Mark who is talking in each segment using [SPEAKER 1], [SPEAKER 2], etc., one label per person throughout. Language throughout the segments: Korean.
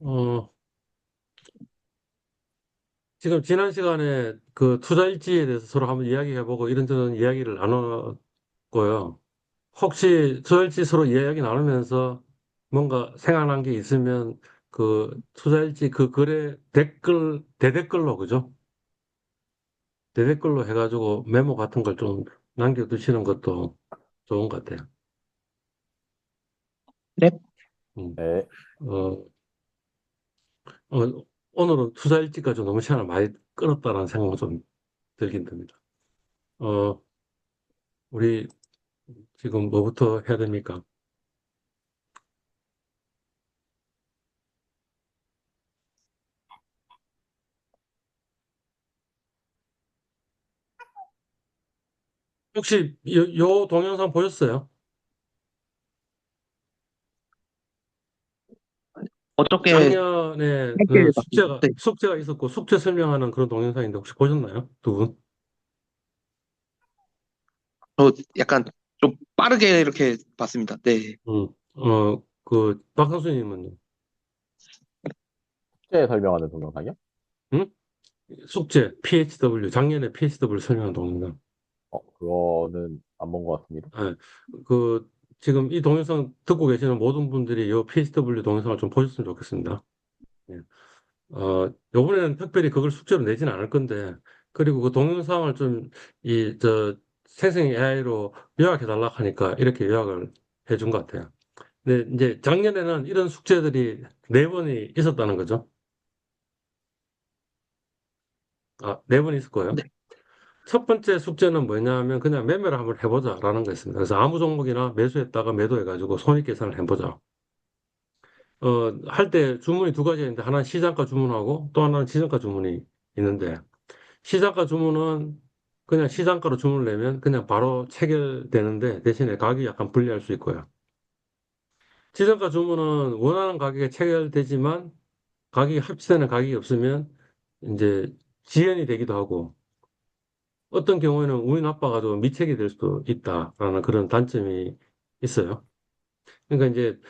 [SPEAKER 1] 어, 지금 지난 시간에 그 투자 일지에 대해서 서로 한번 이야기해보고 이런저런 이야기를 나눴고요. 혹시 투자 일지 서로 이야기 나누면서 뭔가 생각난 게 있으면 그 투자 일지 그 글에 대댓글로, 그죠? 대댓글로 해가지고 메모 같은 걸 좀 남겨두시는 것도 좋은 것 같아요.
[SPEAKER 2] 네,
[SPEAKER 1] 음.
[SPEAKER 2] 네.
[SPEAKER 1] 어, 오늘은 투자 일지가 좀 너무 시간을 많이 끌었다는 생각이 좀 들긴 듭니다. 어, 우리 지금 뭐부터 해야 됩니까? 혹시 요 동영상 보셨어요?
[SPEAKER 2] 어떻게
[SPEAKER 1] 작년에 그
[SPEAKER 2] 할게 맞습니다. 네.
[SPEAKER 1] 숙제가 있었고 숙제 설명하는 그런 동영상인데 혹시 보셨나요? 두 분?
[SPEAKER 2] 저 약간 좀 빠르게 이렇게 봤습니다. 네.
[SPEAKER 1] 그 박상수님은요?
[SPEAKER 3] 숙제 설명하는 동영상이요?
[SPEAKER 1] 응? 숙제 PHW 작년에 PHW 설명한 동영상.
[SPEAKER 3] 그거는 안 본 것 같습니다.
[SPEAKER 1] 예, 그 지금 이 동영상 듣고 계시는 모든 분들이 이 PHW 동영상을 좀 보셨으면 좋겠습니다. 예. 요번에는 특별히 그걸 숙제로 내지는 않을 건데, 그리고 그 동영상을 좀, 생성 AI로 요약해 달라고 하니까 이렇게 요약을 해준 것 같아요. 근데 이제 작년에는 이런 숙제들이 네 번이 있었다는 거죠. 네 번 있을 거예요.
[SPEAKER 2] 네.
[SPEAKER 1] 첫 번째 숙제는 뭐냐면 그냥 매매를 한번 해보자라는 거였습니다. 그래서 아무 종목이나 매수했다가 매도해가지고 손익계산을 해보자. 할 때 주문이 두 가지 있는데 하나는 시장가 주문하고 또 하나는 지정가 주문이 있는데 시장가 주문은 그냥 시장가로 주문을 내면 그냥 바로 체결되는데 대신에 가격이 약간 불리할 수 있고요. 지정가 주문은 원하는 가격에 체결되지만 가격이 합치되는 가격이 없으면 이제 지연이 되기도 하고 어떤 경우에는 운이 나빠가지고 미책이 될 수도 있다라는 그런 단점이 있어요. 그러니까 이제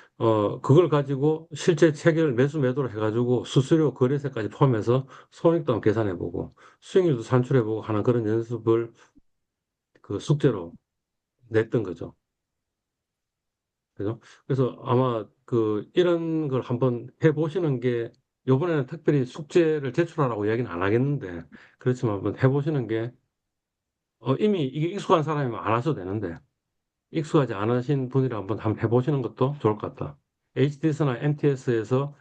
[SPEAKER 1] 그걸 가지고 실제 체결 매수 매도를 해가지고 수수료 거래세까지 포함해서 손익도 한번 계산해보고 수익률도 산출해보고 하는 그런 연습을 그 숙제로 냈던 거죠. 그죠? 그래서 아마 그 이런 걸 한번 해보시는 게 요번에는 특별히 숙제를 제출하라고 이야기는 안 하겠는데 그렇지만 한번 해보시는 게 이미 이게 익숙한 사람이면 안 하셔도 되는데 익숙하지 않으신 분이라 한번 해보시는 것도 좋을 것 같다. HDS나 MTS에서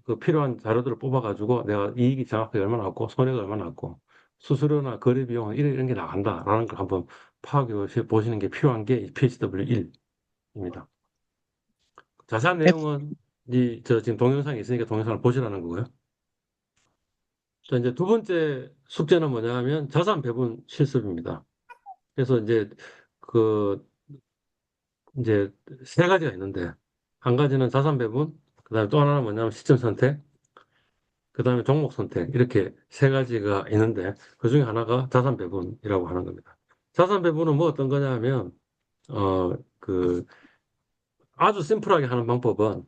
[SPEAKER 1] 그 필요한 자료들을 뽑아가지고 내가 이익이 정확하게 얼마나 났고 손해가 얼마나 났고 수수료나 거래 비용은 이런 게 나간다라는 걸 한번 파악해 보시는 게 필요한 게 PHW1입니다. 자세한
[SPEAKER 2] 네.
[SPEAKER 1] 내용은 지금 동영상이 있으니까 동영상을 보시라는 거고요. 자, 이제 두 번째 숙제는 뭐냐 하면 자산 배분 실습입니다. 그래서 그, 이제 세 가지가 있는데, 한 가지는 자산 배분, 그 다음에 또 하나는 뭐냐면 시점 선택, 그 다음에 종목 선택, 이렇게 세 가지가 있는데, 그 중에 하나가 자산 배분이라고 하는 겁니다. 자산 배분은 뭐 어떤 거냐 하면, 그, 아주 심플하게 하는 방법은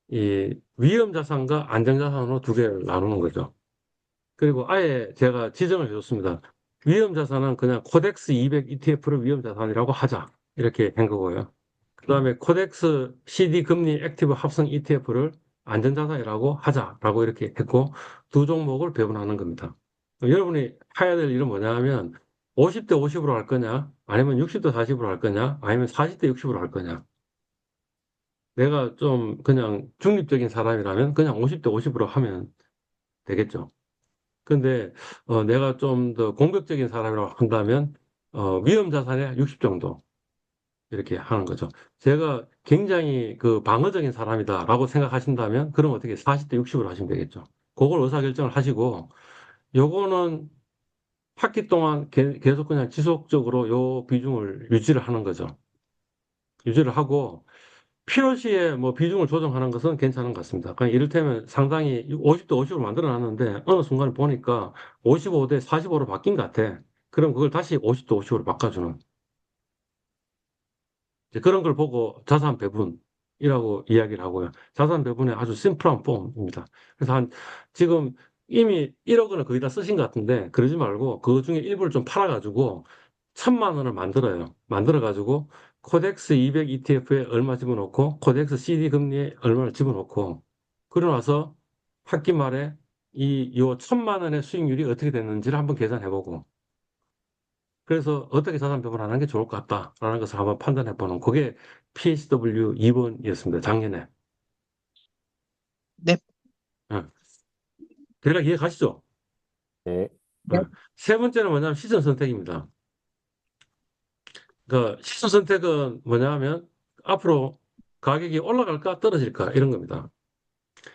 [SPEAKER 1] 이 위험 자산과 안정 자산으로 두 개를 나누는 거죠. 그리고 아예 제가 지정을 해줬습니다. 위험 자산은 그냥 코덱스 200 ETF를 위험 자산이라고 하자. 이렇게 한 거고요. 그 다음에 코덱스 CD 금리 액티브 합성 ETF를 안전 자산이라고 하자라고 이렇게 했고 두 종목을 배분하는 겁니다. 여러분이 해야 될 일은 뭐냐 하면 50대 50으로 할 거냐, 아니면 60대 40으로 할 거냐, 아니면 40대 60으로 할 거냐. 내가 좀 그냥 중립적인 사람이라면 그냥 50대 50으로 하면 되겠죠. 근데 내가 좀 더 공격적인 사람이라고 한다면 위험 자산의 60 정도 이렇게 하는 거죠. 제가 굉장히 그 방어적인 사람이다라고 생각하신다면 그럼 어떻게 40대 60으로 하시면 되겠죠. 그걸 의사결정을 하시고 요거는 학기 동안 계속 그냥 지속적으로 요 비중을 유지를 하는 거죠. 유지를 하고 필요시에 뭐 비중을 조정하는 것은 괜찮은 것 같습니다. 그냥 이를테면 상당히 50대 50으로 만들어 놨는데 어느 순간 보니까 55대 45로 바뀐 것 같아. 그럼 그걸 다시 50대 50으로 바꿔주는 이제 그런 걸 보고 자산 배분. 이라고 이야기를 하고요. 자산 배분의 아주 심플한 폼입니다. 그래서 지금 이미 1억 원을 거의 다 쓰신 것 같은데, 그러지 말고, 그 중에 일부를 좀 팔아가지고, 1,000만 원을 만들어요. 만들어가지고, 코덱스 200 ETF에 얼마 집어넣고, 코덱스 CD 금리에 얼마를 집어넣고, 그러고 나서 학기 말에 요 1,000만 원의 수익률이 어떻게 됐는지를 한번 계산해보고, 그래서 어떻게 자산 배분하는 게 좋을 것 같다라는 것을 한번 판단해보는, 그게 PHW 2번이었습니다. 작년에.
[SPEAKER 2] 네.
[SPEAKER 1] 예. 대략 이해 가시죠?
[SPEAKER 3] 네.
[SPEAKER 2] 네.
[SPEAKER 1] 세 번째는 뭐냐면 시선 선택입니다. 그러니까 시선 선택은 뭐냐 하면 앞으로 가격이 올라갈까 떨어질까 이런 겁니다.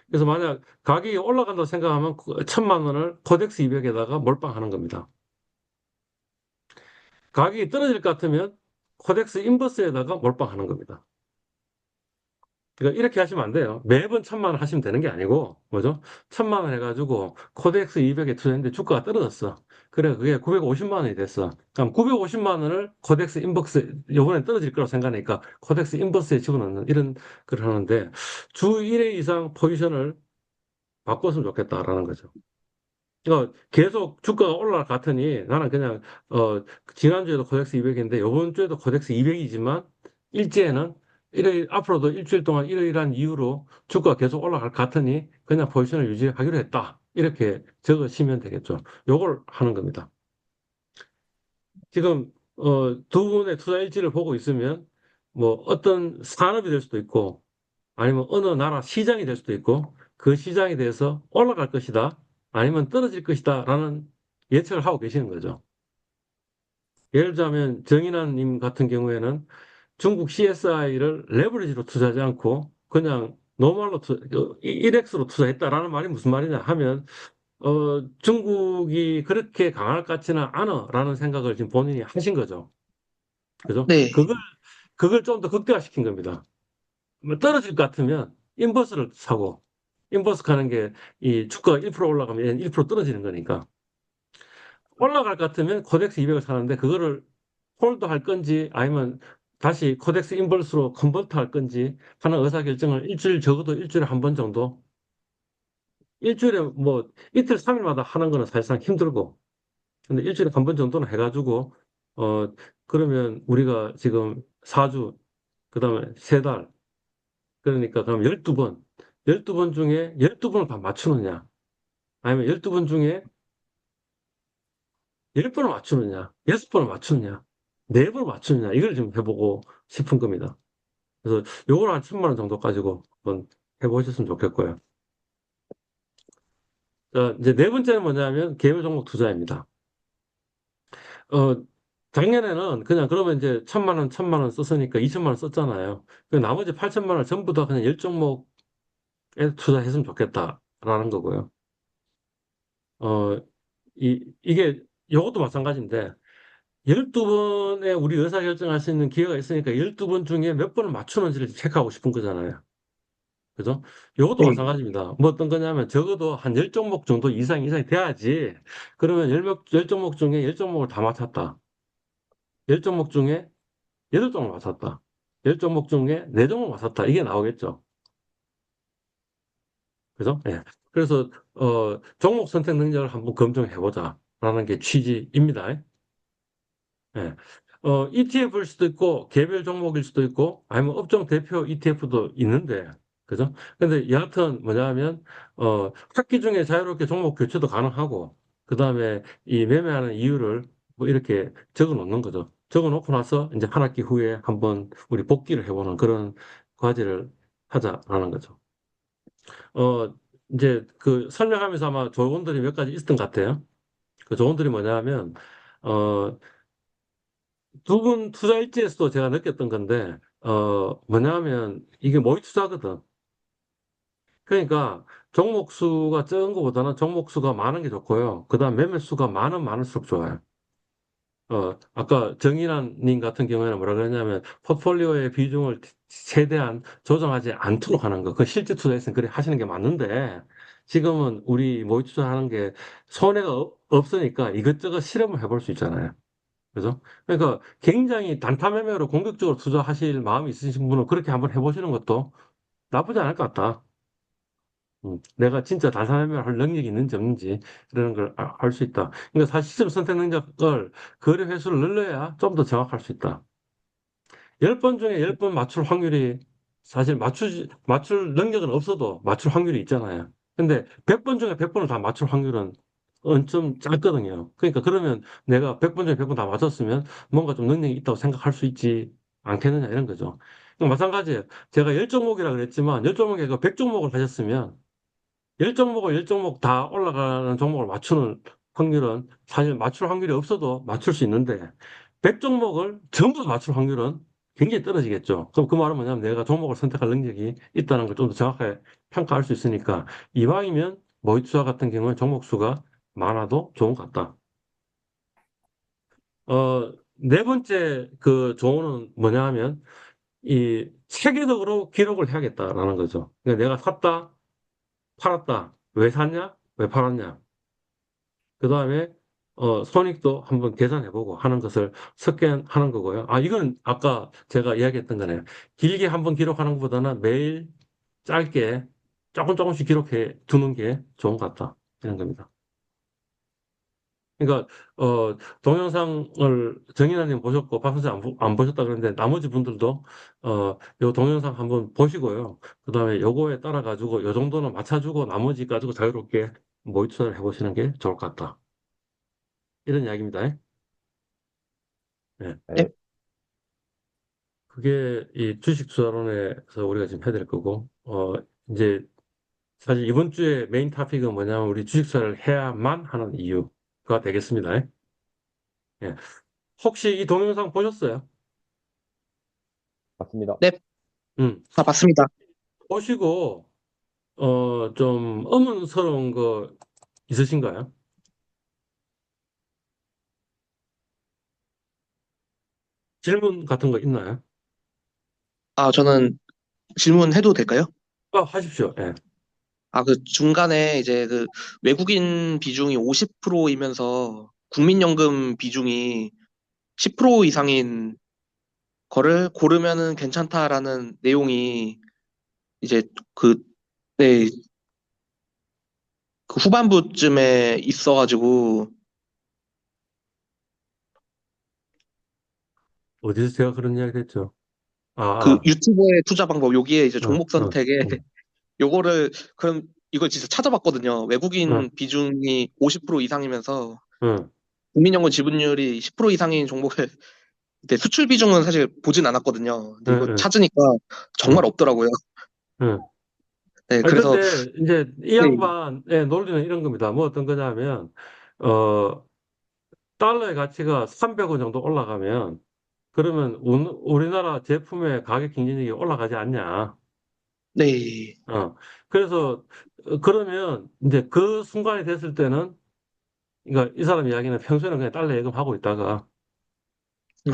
[SPEAKER 1] 그래서 만약 가격이 올라간다고 생각하면 1,000만 원을 코덱스 200에다가 몰빵하는 겁니다. 가격이 떨어질 것 같으면 코덱스 인버스에다가 몰빵하는 겁니다. 그러니까 이렇게 하시면 안 돼요. 매번 1,000만 원 하시면 되는 게 아니고, 뭐죠? 1,000만 원 해가지고 코덱스 200에 투자했는데 주가가 떨어졌어. 그래, 그게 950만 원이 됐어. 그럼 950만 원을 코덱스 인버스, 요번엔 떨어질 거라고 생각하니까 코덱스 인버스에 집어넣는 이런 걸 하는데, 주 1회 이상 포지션을 바꿨으면 좋겠다라는 거죠. 그러니까 계속 주가가 올라갈 것 같으니 나는 그냥, 지난주에도 코덱스 200인데, 요번 주에도 코덱스 200이지만, 일제에는 앞으로도 일주일 동안 이러이러한 이유로 주가가 계속 올라갈 것 같으니 그냥 포지션을 유지하기로 했다. 이렇게 적으시면 되겠죠. 요걸 하는 겁니다. 지금, 두 분의 투자 일지를 보고 있으면 뭐 어떤 산업이 될 수도 있고 아니면 어느 나라 시장이 될 수도 있고 그 시장에 대해서 올라갈 것이다. 아니면 떨어질 것이다. 라는 예측을 하고 계시는 거죠. 예를 들자면 정인환님 같은 경우에는 중국 CSI를 레버리지로 투자하지 않고 그냥 노멀로 1X로 투자했다라는 말이 무슨 말이냐 하면 중국이 그렇게 강할 것 같지는 않아라는 생각을 지금 본인이 하신 거죠. 그죠?
[SPEAKER 2] 네.
[SPEAKER 1] 그걸 좀 더 극대화시킨 겁니다. 뭐 떨어질 것 같으면 인버스를 사고 인버스 가는 게 이 주가가 1% 올라가면 얘는 1% 떨어지는 거니까 올라갈 것 같으면 코덱스 200을 사는데 그거를 홀드 할 건지 아니면 다시 코덱스 인버스로 컨버트 할 건지 하는 의사결정을 적어도 일주일에 한 번 정도 일주일에 뭐 이틀 3일마다 하는 거는 사실상 힘들고 근데 일주일에 한 번 정도는 해가지고 어 그러면 우리가 지금 4주 그다음에 3달 그러니까 그럼 12번 12번 중에 12번을 다 맞추느냐 아니면 12번 중에 10번을 맞추느냐 6번을 맞추느냐 4번을 맞추느냐 이걸 좀 해보고 싶은 겁니다. 그래서 요걸 한 1,000만 원 정도 가지고 한번 해보셨으면 좋겠고요. 자, 이제 네 번째는 뭐냐면 개별 종목 투자입니다. 어, 작년에는 그냥 그러면 이제 1,000만 원 썼으니까 2,000만 원 썼잖아요. 그 나머지 8,000만 원 전부 다 그냥 10종목에 투자했으면 좋겠다라는 거고요. 어, 이게 요것도 마찬가지인데 12번에 우리 의사결정할 수 있는 기회가 있으니까 12번 중에 몇 번을 맞추는지를 체크하고 싶은 거잖아요. 그죠? 요것도
[SPEAKER 2] 네.
[SPEAKER 1] 마찬가지입니다. 뭐 어떤 거냐면 적어도 한 10종목 정도 이상이 돼야지. 그러면 10종목 중에 10종목을 다 맞췄다. 10종목 중에 8종목 맞췄다. 10종목 중에 4종목 맞췄다. 이게 나오겠죠. 그죠? 예. 그래서, 종목 선택 능력을 한번 검증해보자. 라는 게 취지입니다. 예. ETF일 수도 있고, 개별 종목일 수도 있고, 아니면 업종 대표 ETF도 있는데, 그죠? 근데 여하튼 뭐냐면, 학기 중에 자유롭게 종목 교체도 가능하고, 그 다음에 이 매매하는 이유를 뭐 이렇게 적어 놓는 거죠. 적어 놓고 나서 이제 한 학기 후에 한번 우리 복귀를 해보는 그런 과제를 하자라는 거죠. 어, 이제 그 설명하면서 아마 조언들이 몇 가지 있었던 것 같아요. 그 조언들이 뭐냐면, 어, 두 분 투자 일지에서도 제가 느꼈던 건데, 뭐냐면, 이게 모의 투자거든. 그러니까, 종목 수가 적은 것보다는 종목 수가 많은 게 좋고요. 그 다음 매매 수가 많을수록 좋아요. 아까 정인환 님 같은 경우에는 뭐라 그러냐면, 포트폴리오의 비중을 최대한 조정하지 않도록 하는 거. 그 실제 투자에서는 그래 하시는 게 맞는데, 지금은 우리 모의 투자하는 게 손해가 없으니까 이것저것 실험을 해볼 수 있잖아요. 그죠? 그러니까 굉장히 단타 매매로 공격적으로 투자하실 마음이 있으신 분은 그렇게 한번 해보시는 것도 나쁘지 않을 것 같다. 내가 진짜 단타 매매를 할 능력이 있는지 없는지 이런 걸 알 수 있다. 그러니까 사실 시점 선택 능력을 거래 횟수를 늘려야 좀 더 정확할 수 있다. 10번 중에 10번 맞출 확률이 사실 맞출 능력은 없어도 맞출 확률이 있잖아요. 근데 100번 중에 100번을 다 맞출 확률은 좀 작거든요. 그러니까 그러면 내가 100번 중에 100번 다 맞췄으면 뭔가 좀 능력이 있다고 생각할 수 있지 않겠느냐 이런 거죠. 그러니까 마찬가지예요. 제가 10종목이라 그랬지만 10종목에 그 100종목을 하셨으면 10종목을 10종목 다 올라가는 종목을 맞추는 확률은 사실 맞출 확률이 없어도 맞출 수 있는데 100종목을 전부 다 맞출 확률은 굉장히 떨어지겠죠. 그럼 그 말은 뭐냐면 내가 종목을 선택할 능력이 있다는 걸 좀 더 정확하게 평가할 수 있으니까 이왕이면 모의 투자 같은 경우는 종목 수가 많아도 좋은 것 같다. 네 번째 그 조언은 뭐냐 하면 이 체계적으로 기록을 해야겠다라는 거죠. 그러니까 내가 샀다, 팔았다. 왜 샀냐? 왜 팔았냐? 그 다음에 손익도 한번 계산해보고 하는 것을 습관하는 거고요. 아, 이건 아까 제가 이야기했던 거네요. 길게 한번 기록하는 것보다는 매일 짧게 조금 조금씩 기록해 두는 게 좋은 것 같다. 이런 겁니다. 그러니까 동영상을 정인아님 보셨고 박 선생 안 보셨다 그러는데 나머지 분들도 요 동영상 한번 보시고요. 그다음에 요거에 따라 가지고 요 정도는 맞춰주고 나머지 가지고 자유롭게 모의 투자를 해보시는 게 좋을 것 같다. 이런 이야기입니다. 네.
[SPEAKER 2] 네.
[SPEAKER 3] 네,
[SPEAKER 1] 그게 이 주식 투자론에서 우리가 지금 해야 될 거고 이제 사실 이번 주에 메인 토픽은 뭐냐면 우리 주식 투자를 해야만 하는 이유가 되겠습니다. 예. 혹시 이 동영상 보셨어요?
[SPEAKER 3] 맞습니다.
[SPEAKER 2] 네,
[SPEAKER 1] 음.
[SPEAKER 2] 다 봤습니다.
[SPEAKER 1] 보시고 좀 의문스러운 거 있으신가요? 질문 같은 거 있나요?
[SPEAKER 2] 아, 저는 질문해도 될까요?
[SPEAKER 1] 하십시오. 예.
[SPEAKER 2] 아, 그 중간에 이제 그 외국인 비중이 50%이면서 국민연금 비중이 10% 이상인 거를 고르면은 괜찮다라는 내용이 이제 그, 네, 그 후반부쯤에 있어가지고
[SPEAKER 1] 어디서 제가 그런 이야기 했죠? 아,
[SPEAKER 2] 그 유튜버의 투자 방법 여기에 이제 종목
[SPEAKER 1] 어,
[SPEAKER 2] 선택에
[SPEAKER 1] 어,
[SPEAKER 2] 요거를 그럼 이걸 진짜 찾아봤거든요.
[SPEAKER 1] 어,
[SPEAKER 2] 외국인 비중이 50% 이상이면서
[SPEAKER 1] 어,
[SPEAKER 2] 국민연금 지분율이 10% 이상인 종목을 근데 수출 비중은 사실 보진 않았거든요.
[SPEAKER 1] 어,
[SPEAKER 2] 근데 이거
[SPEAKER 1] 어,
[SPEAKER 2] 찾으니까
[SPEAKER 1] 어,
[SPEAKER 2] 정말 없더라고요.
[SPEAKER 1] 어.
[SPEAKER 2] 네,
[SPEAKER 1] 아니,
[SPEAKER 2] 그래서
[SPEAKER 1] 근데 이제 이
[SPEAKER 2] 네,
[SPEAKER 1] 양반의 논리는 이런 겁니다. 뭐 어떤 거냐면, 어, 달러의 가치가 300원 정도 올라가면, 그러면 우리나라 제품의 가격 경쟁력이 올라가지 않냐.
[SPEAKER 2] 네,
[SPEAKER 1] 그래서, 그러면 이제 그 순간이 됐을 때는, 그러니까 이 사람 이야기는 평소에는 그냥 달러 예금하고 있다가,
[SPEAKER 2] 음,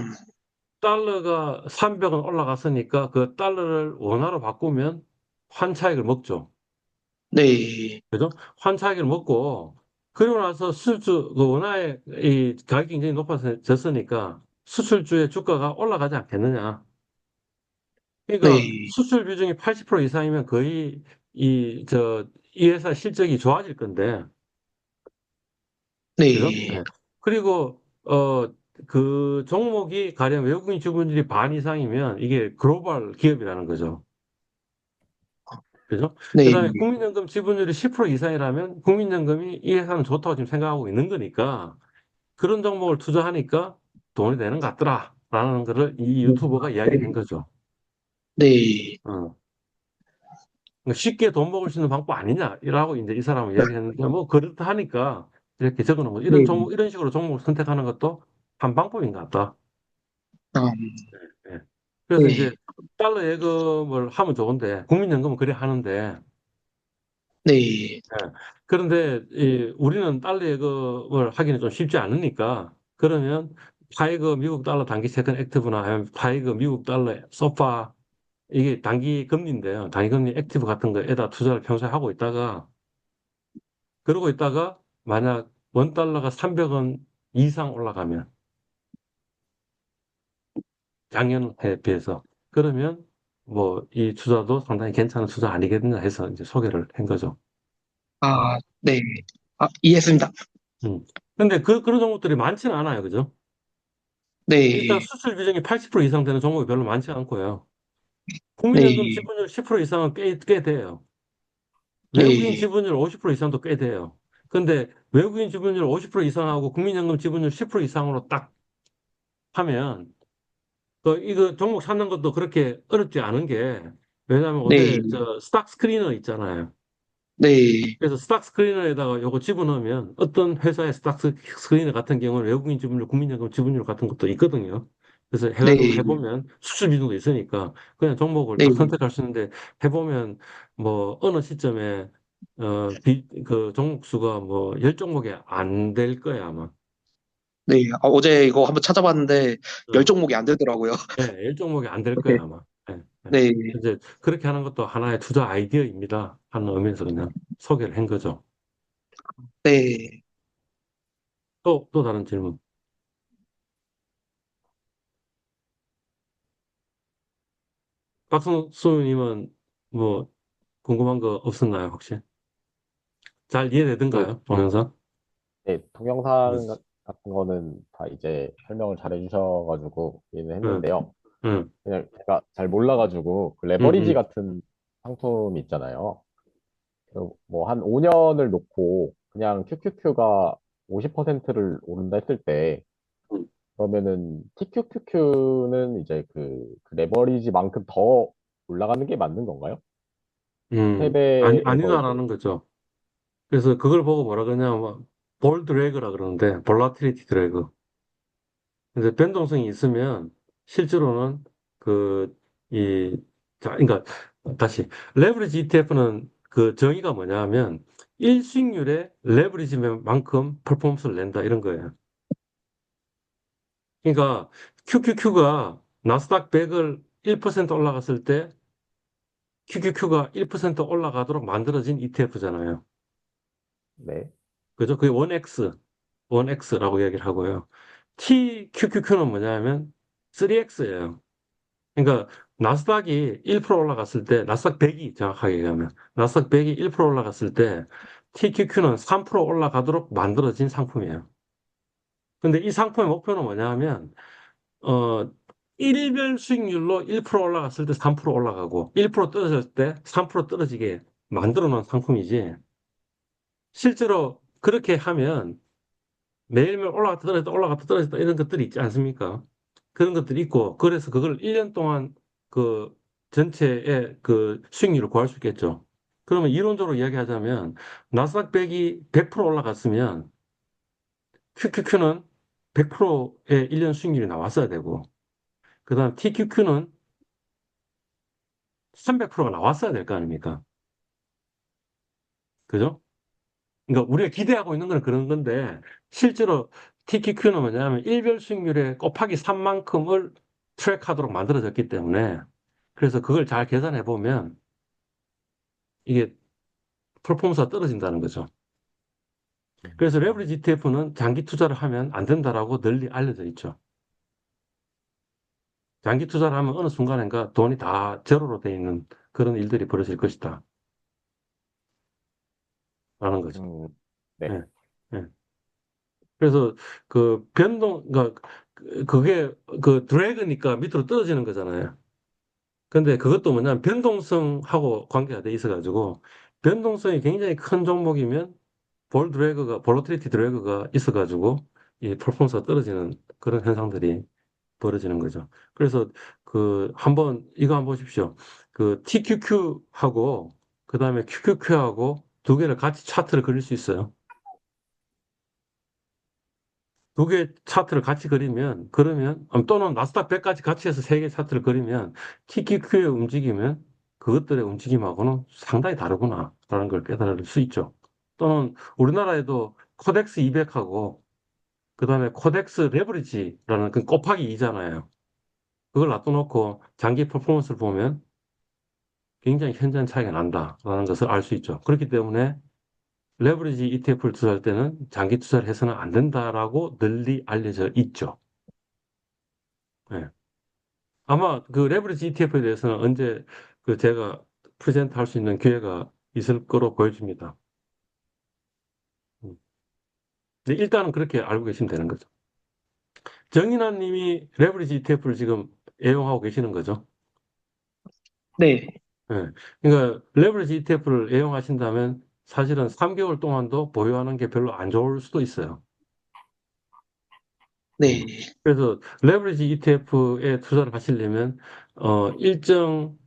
[SPEAKER 1] 달러가 300원 올라갔으니까 그 달러를 원화로 바꾸면 환차익을 먹죠.
[SPEAKER 2] 네,
[SPEAKER 1] 그죠? 환차익을 먹고, 그러고 나서 그 원화의 이 가격 굉장히 높아졌으니까 수출주의 주가가 올라가지 않겠느냐. 그러니까
[SPEAKER 2] 네,
[SPEAKER 1] 수출 비중이 80% 이상이면 거의 이 회사 실적이 좋아질 건데, 그죠?
[SPEAKER 2] 네,
[SPEAKER 1] 네. 그리고, 그 종목이 가령 외국인 지분율이 반 이상이면 이게 글로벌 기업이라는 거죠. 그죠? 그
[SPEAKER 2] 네,
[SPEAKER 1] 다음에 국민연금 지분율이 10% 이상이라면 국민연금이 이 회사는 좋다고 지금 생각하고 있는 거니까 그런 종목을 투자하니까 돈이 되는 것 같더라. 라는 거를 이 유튜버가 이야기를 한 거죠.
[SPEAKER 2] 네,
[SPEAKER 1] 어. 그러니까 쉽게 돈 먹을 수 있는 방법 아니냐라고 이제 이 사람은 이야기를 했는데 뭐 그렇다 하니까 이렇게 적어 놓은 거죠.
[SPEAKER 2] 네,
[SPEAKER 1] 이런 식으로 종목을 선택하는 것도 한 방법인 것 같다. 예. 그래서 이제
[SPEAKER 2] 네,
[SPEAKER 1] 달러 예금을 하면 좋은데 국민연금은 그래 하는데
[SPEAKER 2] 네,
[SPEAKER 1] 예. 그런데 우리는 달러 예금을 하기는 좀 쉽지 않으니까 그러면 파이그 미국 달러 단기 세컨 액티브나 아니면 파이그 미국 달러 소파 이게 단기 금리인데요. 단기 금리 액티브 같은 거에다 투자를 평소에 하고 있다가 그러고 있다가 만약 원 달러가 300원 이상 올라가면 작년에 비해서. 그러면 뭐 이 투자도 상당히 괜찮은 투자 아니겠느냐 해서 이제 소개를 한 거죠.
[SPEAKER 2] 아, 네. 아, 이해했습니다.
[SPEAKER 1] 음. 근데 그런 종목들이 많지는 않아요. 그죠? 일단
[SPEAKER 2] 네.
[SPEAKER 1] 수출 비중이 80% 이상 되는 종목이 별로 많지 않고요. 국민연금
[SPEAKER 2] 네.
[SPEAKER 1] 지분율 10% 이상은 꽤 돼요. 외국인
[SPEAKER 2] 네.
[SPEAKER 1] 지분율 50% 이상도 꽤 돼요. 근데 외국인 지분율 50% 이상하고 국민연금 지분율 10% 이상으로 딱 하면 이거 종목 찾는 것도 그렇게 어렵지 않은 게 왜냐하면
[SPEAKER 2] 네.
[SPEAKER 1] 어제 저 스탁 스크리너 있잖아요.
[SPEAKER 2] 네.
[SPEAKER 1] 그래서 스탁 스크리너에다가 요거 집어넣으면 어떤 회사의 스탁 스크리너 같은 경우는 외국인 지분율, 국민연금 지분율 같은 것도 있거든요. 그래서 해가지고
[SPEAKER 2] 네.
[SPEAKER 1] 해보면 수출 비중도 있으니까 그냥 종목을
[SPEAKER 2] 네.
[SPEAKER 1] 딱 선택할 수 있는데 해보면 뭐 어느 시점에 그 종목 수가 뭐 10종목이 안 될 거야 아마.
[SPEAKER 2] 네. 아, 어제 이거 한번 찾아봤는데 열
[SPEAKER 1] 어,
[SPEAKER 2] 종목이 안 되더라고요.
[SPEAKER 1] 네, 10종목이 안 될
[SPEAKER 2] 네.
[SPEAKER 1] 거야 아마. 네, 네.
[SPEAKER 2] 네.
[SPEAKER 1] 이제 그렇게 하는 것도 하나의 투자 아이디어입니다 하는 의미에서 그냥 소개를 한 거죠.
[SPEAKER 2] 네.
[SPEAKER 1] 또 다른 질문. 박성수님은 뭐 궁금한 거 없었나요, 혹시? 잘
[SPEAKER 3] 그,
[SPEAKER 1] 이해되던가요, 동영상?
[SPEAKER 3] 네,
[SPEAKER 1] 응,
[SPEAKER 3] 동영상 같은 거는 다 이제 설명을 잘 해주셔가지고 이해는
[SPEAKER 1] 응,
[SPEAKER 3] 했는데요.
[SPEAKER 1] 응,
[SPEAKER 3] 그냥 제가 잘 몰라가지고 그
[SPEAKER 1] 응,
[SPEAKER 3] 레버리지
[SPEAKER 1] 응,
[SPEAKER 3] 같은 상품 있잖아요. 뭐 한 5년을 놓고 그냥 QQQ가 50%를 오른다 했을 때
[SPEAKER 1] 응.
[SPEAKER 3] 그러면은 TQQQ는 이제 그 레버리지만큼 더 올라가는 게 맞는 건가요? 스텝에서 이제
[SPEAKER 1] 아니다라는 거죠. 그래서 그걸 보고 뭐라 그러냐면, 볼 드래그라 그러는데, 볼라틸리티 드래그. 근데 변동성이 있으면, 실제로는 그, 이, 자, 그러니까, 다시, 레버리지 ETF는 그 정의가 뭐냐 하면, 1수익률에 레버리지만큼 퍼포먼스를 낸다, 이런 거예요. 그러니까 QQQ가 나스닥 100을 1% 올라갔을 때 QQQ가 1% 올라가도록 만들어진 ETF잖아요.
[SPEAKER 3] 네,
[SPEAKER 1] 그죠? 그게 1X라고 얘기를 하고요. TQQQ는 뭐냐면 3X예요. 그러니까 나스닥이 1% 올라갔을 때, 나스닥 100이 정확하게 얘기하면, 나스닥 100이 1% 올라갔을 때 TQQ는 3% 올라가도록 만들어진 상품이에요. 근데 이 상품의 목표는 뭐냐 하면 어, 일별 수익률로 1% 올라갔을 때 3% 올라가고 1% 떨어졌을 때 3% 떨어지게 만들어 놓은 상품이지. 실제로 그렇게 하면 매일매일 올라갔다 떨어졌다 올라갔다 떨어졌다 이런 것들이 있지 않습니까? 그런 것들이 있고 그래서 그걸 1년 동안 그 전체의 그 수익률을 구할 수 있겠죠. 그러면 이론적으로 이야기하자면 나스닥 100이 100% 올라갔으면 QQQ는 100%의 1년 수익률이 나왔어야 되고 그다음 TQQ는 300%가 나왔어야 될 거 아닙니까? 그죠? 그러니까 우리가 기대하고 있는 건 그런 건데 실제로 TQQ는 뭐냐면 일별 수익률의 곱하기 3만큼을 트랙하도록 만들어졌기 때문에 그래서 그걸 잘 계산해 보면 이게 퍼포먼스가 떨어진다는 거죠. 그래서
[SPEAKER 3] 음,
[SPEAKER 1] 레버리지 ETF는 장기 투자를 하면 안 된다라고 널리 알려져 있죠. 장기 투자를 하면 어느 순간인가 돈이 다 제로로 돼 있는 그런 일들이 벌어질 것이다. 라는 거죠.
[SPEAKER 3] 음, 네,
[SPEAKER 1] 예, 예. 그래서 그 그러니까 그게 그 드래그니까 밑으로 떨어지는 거잖아요. 근데 그것도 뭐냐면 변동성하고 관계가 돼 있어가지고 변동성이 굉장히 큰 종목이면 볼러티리티 드래그가 있어가지고 이 퍼포먼스가 떨어지는 그런 현상들이 벌어지는 거죠. 그래서 그 한번 이거 한번 보십시오. 그 TQQ하고 그다음에 QQQ하고 두 개를 같이 차트를 그릴 수 있어요. 두 개 차트를 같이 그리면, 그러면, 또는 나스닥 100까지 같이 해서 세 개 차트를 그리면, TQQ의 움직임은 그것들의 움직임하고는 상당히 다르구나, 라는 걸 깨달을 수 있죠. 또는 우리나라에도 코덱스 200하고, 그 다음에 코덱스 레버리지라는 그 곱하기 2잖아요. 그걸 놔둬놓고 장기 퍼포먼스를 보면 굉장히 현저한 차이가 난다라는 것을 알 수 있죠. 그렇기 때문에 레버리지 ETF를 투자할 때는 장기 투자를 해서는 안 된다라고 널리 알려져 있죠. 예. 아마 그 레버리지 ETF에 대해서는 언제 그 제가 프레젠트 할 수 있는 기회가 있을 거로 보여집니다. 음. 근데 일단은 그렇게 알고 계시면 되는 거죠. 정인환 님이 레버리지 ETF를 지금 애용하고 계시는 거죠.
[SPEAKER 2] 네,
[SPEAKER 1] 예. 그러니까 레버리지 ETF를 애용하신다면 사실은 3개월 동안도 보유하는 게 별로 안 좋을 수도 있어요.
[SPEAKER 2] 네,
[SPEAKER 1] 음. 그래서 레버리지 ETF에 투자를 하시려면 일정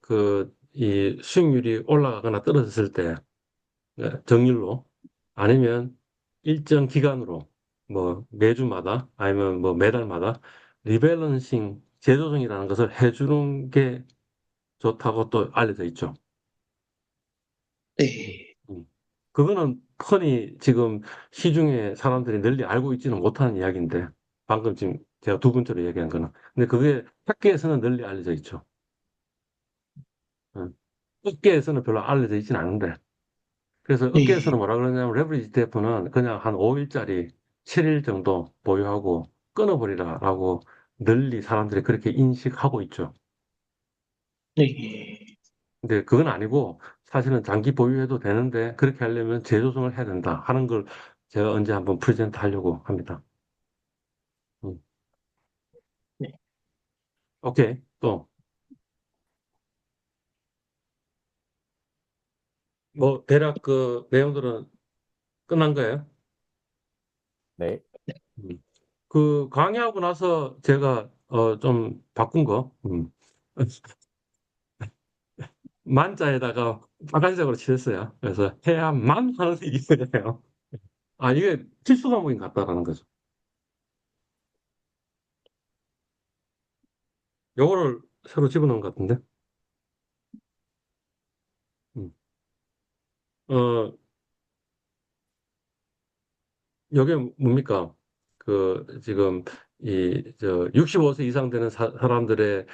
[SPEAKER 1] 그 이 수익률이 올라가거나 떨어졌을 때 정률로 아니면 일정 기간으로 뭐 매주마다 아니면 뭐 매달마다 리밸런싱 재조정이라는 것을 해주는 게 좋다고 또 알려져 있죠. 음,
[SPEAKER 2] 네,
[SPEAKER 1] 음. 그거는 흔히 지금 시중에 사람들이 널리 알고 있지는 못하는 이야기인데 방금 지금 제가 두 번째로 얘기한 거는 근데 그게 학계에서는 널리 알려져 있죠. 음. 업계에서는 별로 알려져 있지는 않은데 그래서 업계에서는
[SPEAKER 2] 네,
[SPEAKER 1] 뭐라 그러냐면 레버리지 ETF는 그냥 한 5일짜리 7일 정도 보유하고 끊어버리라라고 널리 사람들이 그렇게 인식하고 있죠.
[SPEAKER 2] 네,
[SPEAKER 1] 근데 그건 아니고 사실은 장기 보유해도 되는데 그렇게 하려면 재조정을 해야 된다 하는 걸 제가 언제 한번 프레젠트 하려고 합니다. 음.
[SPEAKER 2] 네.
[SPEAKER 1] 오케이. 또 뭐 대략 그 내용들은 끝난 거예요?
[SPEAKER 3] 네.
[SPEAKER 1] 음. 그 강의하고 나서 제가 좀 바꾼 거 만자에다가 빨간색으로 칠했어요. 그래서 해야만 하는 얘기예요. 아, 이게 필수 과목인 것 같다라는 거죠. 요거를 새로 집어넣은 것 같은데. 음. 어, 요게 뭡니까? 그, 지금, 저, 65세 이상 되는 사람들의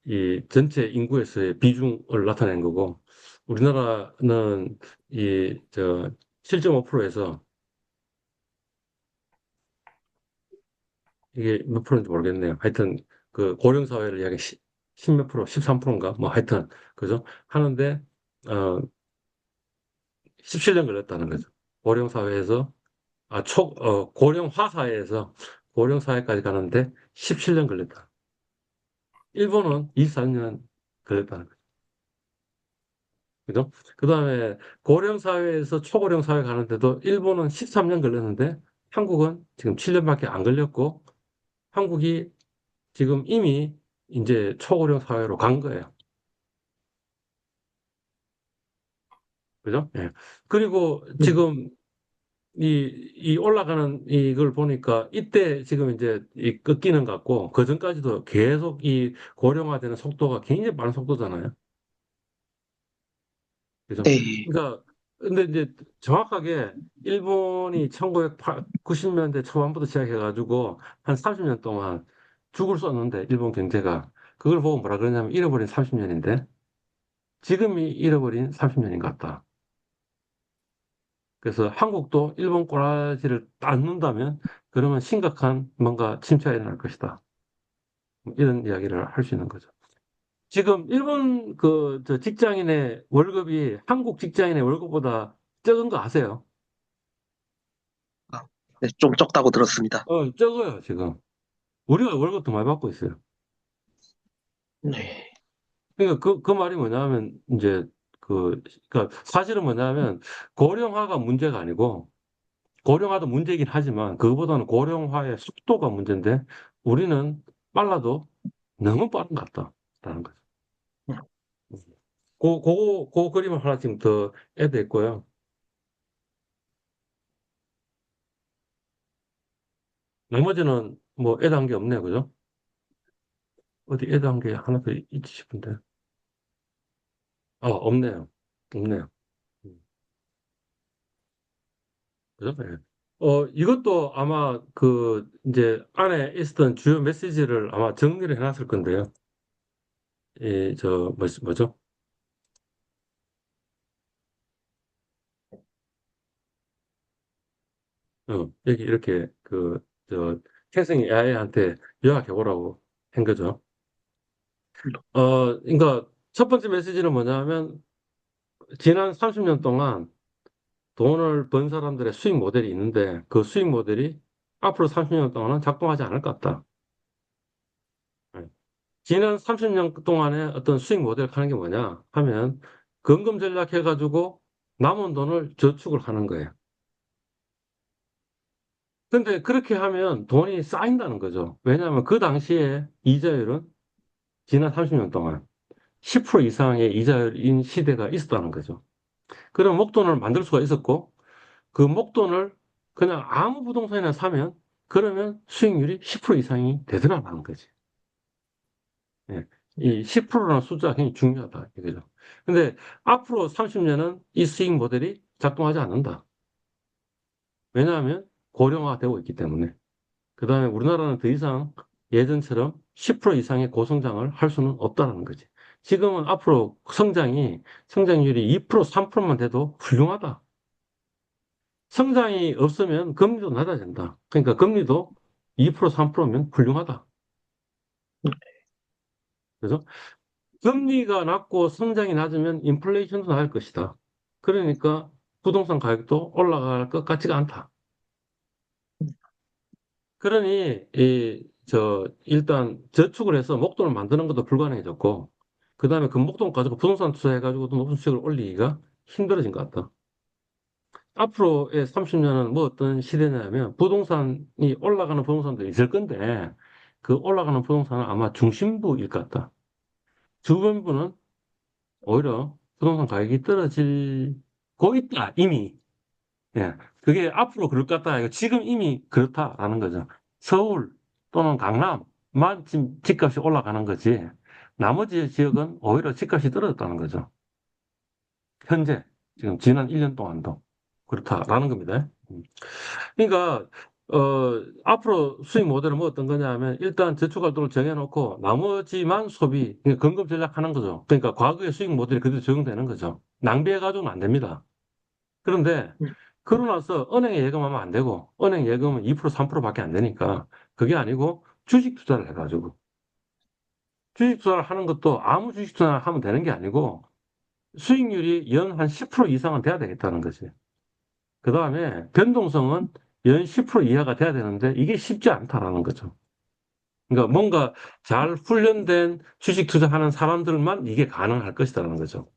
[SPEAKER 1] 이 전체 인구에서의 비중을 나타낸 거고, 우리나라는 저, 7.5%에서 이게 몇 프로인지 모르겠네요. 하여튼 그 고령 사회를 약 10몇 프로, 13%인가? 뭐 하여튼 그죠? 하는데 17년 걸렸다는 거죠. 고령 사회에서 고령화 사회에서 고령 사회까지 가는데 17년 걸렸다. 일본은 24년 걸렸다는 거죠. 그죠? 그다음에 고령 사회에서 초고령 사회 가는데도 일본은 13년 걸렸는데 한국은 지금 7년밖에 안 걸렸고 한국이 지금 이미 이제 초고령 사회로 간 거예요. 그죠? 예. 그리고
[SPEAKER 2] 네.
[SPEAKER 1] 지금 이 올라가는 이걸 보니까 이때 지금 이제 이 꺾이는 것 같고 그 전까지도 계속 이 고령화되는 속도가 굉장히 빠른 속도잖아요. 그죠?
[SPEAKER 2] 네.
[SPEAKER 1] 그러니까 근데 이제 정확하게 일본이 1990년대 초반부터 시작해가지고 한 30년 동안 죽을 썼는데 일본 경제가 그걸 보고 뭐라 그러냐면 잃어버린 30년인데 지금이 잃어버린 30년인 것 같다. 그래서 한국도 일본 꼬라지를 닦는다면 그러면 심각한 뭔가 침체가 일어날 것이다. 뭐 이런 이야기를 할 수 있는 거죠. 지금 일본 저 직장인의 월급이 한국 직장인의 월급보다 적은 거 아세요?
[SPEAKER 2] 아, 네, 좀 적다고 들었습니다.
[SPEAKER 1] 적어요, 지금. 우리가 월급 더 많이 받고 있어요.
[SPEAKER 2] 네,
[SPEAKER 1] 그러니까 그 말이 뭐냐면 이제 그러니까 사실은 뭐냐면 고령화가 문제가 아니고 고령화도 문제이긴 하지만 그거보다는 고령화의 속도가 문제인데 우리는 빨라도 너무 빠른 것 같다라는 거죠. 그 그림을 하나 지금 더 애도 있고요. 나머지는 뭐 애도 한 게 없네요. 그죠? 어디 애도 한 게 하나 더 있지 싶은데. 없네요. 없네요. 음, 그죠? 예. 이것도 아마 이제 안에 있었던 주요 메시지를 아마 정리를 해놨을 건데요. 뭐죠? 여기 이렇게 태생이 AI한테 요약해 보라고. 거죠. 그러니까 첫 번째 메시지는 뭐냐면 지난 30년 동안 돈을 번 사람들의 수익 모델이 있는데 그 수익 모델이 앞으로 30년 동안은 작동하지 않을 것 같다. 네. 지난 30년 동안의 어떤 수익 모델을 하는 게 뭐냐 하면 금금 전략해가지고 남은 돈을 저축을 하는 거예요. 근데 그렇게 하면 돈이 쌓인다는 거죠. 왜냐하면 그 당시에 이자율은 지난 30년 동안 10% 이상의 이자율인 시대가 있었다는 거죠. 그런 목돈을 만들 수가 있었고 그 목돈을 그냥 아무 부동산이나 사면 그러면 수익률이 10% 이상이 되더라라는 거지. 예. 이 10%라는 숫자가 굉장히 중요하다 이거죠. 근데 앞으로 30년은 이 수익 모델이 작동하지 않는다. 왜냐하면 고령화되고 있기 때문에. 그 다음에 우리나라는 더 이상 예전처럼 10% 이상의 고성장을 할 수는 없다는 거지. 지금은 앞으로 성장률이 2%, 3%만 돼도 훌륭하다. 성장이 없으면 금리도 낮아진다. 그러니까 금리도 2%, 3%면 훌륭하다. 그래서 금리가 낮고 성장이 낮으면 인플레이션도 낮을 것이다. 그러니까 부동산 가격도 올라갈 것 같지가 않다. 그러니 일단 저축을 해서 목돈을 만드는 것도 불가능해졌고, 그 다음에 그 목돈 가지고 부동산 투자해가지고도 높은 수익을 올리기가 힘들어진 것 같다. 앞으로의 30년은 뭐 어떤 시대냐면 부동산이 올라가는 부동산도 있을 건데 그 올라가는 부동산은 아마 중심부일 것 같다. 주변부는 오히려 부동산 가격이 떨어지고 있다, 이미. 예. 그게 앞으로 그럴 것 같다. 이거 지금 이미 그렇다라는 거죠. 서울 또는 강남만 지금 집값이 올라가는 거지. 나머지 지역은 오히려 집값이 떨어졌다는 거죠. 현재, 지금 지난 1년 동안도 그렇다라는 겁니다. 그러니까, 앞으로 수익 모델은 뭐 어떤 거냐 하면 일단 저축활동을 정해놓고 나머지만 소비, 그러니까 근금 전략하는 거죠. 그러니까 과거의 수익 모델이 그대로 적용되는 거죠. 낭비해가지고는 안 됩니다. 그런데 그러고 나서 은행에 예금하면 안 되고 은행 예금은 2% 3%밖에 안 되니까 그게 아니고 주식 투자를 해가지고 주식 투자를 하는 것도 아무 주식 투자를 하면 되는 게 아니고 수익률이 연 한 10% 이상은 돼야 되겠다는 거지. 그 다음에 변동성은 연 10% 이하가 돼야 되는데 이게 쉽지 않다라는 거죠. 그러니까 뭔가 잘 훈련된 주식 투자하는 사람들만 이게 가능할 것이다라는 거죠.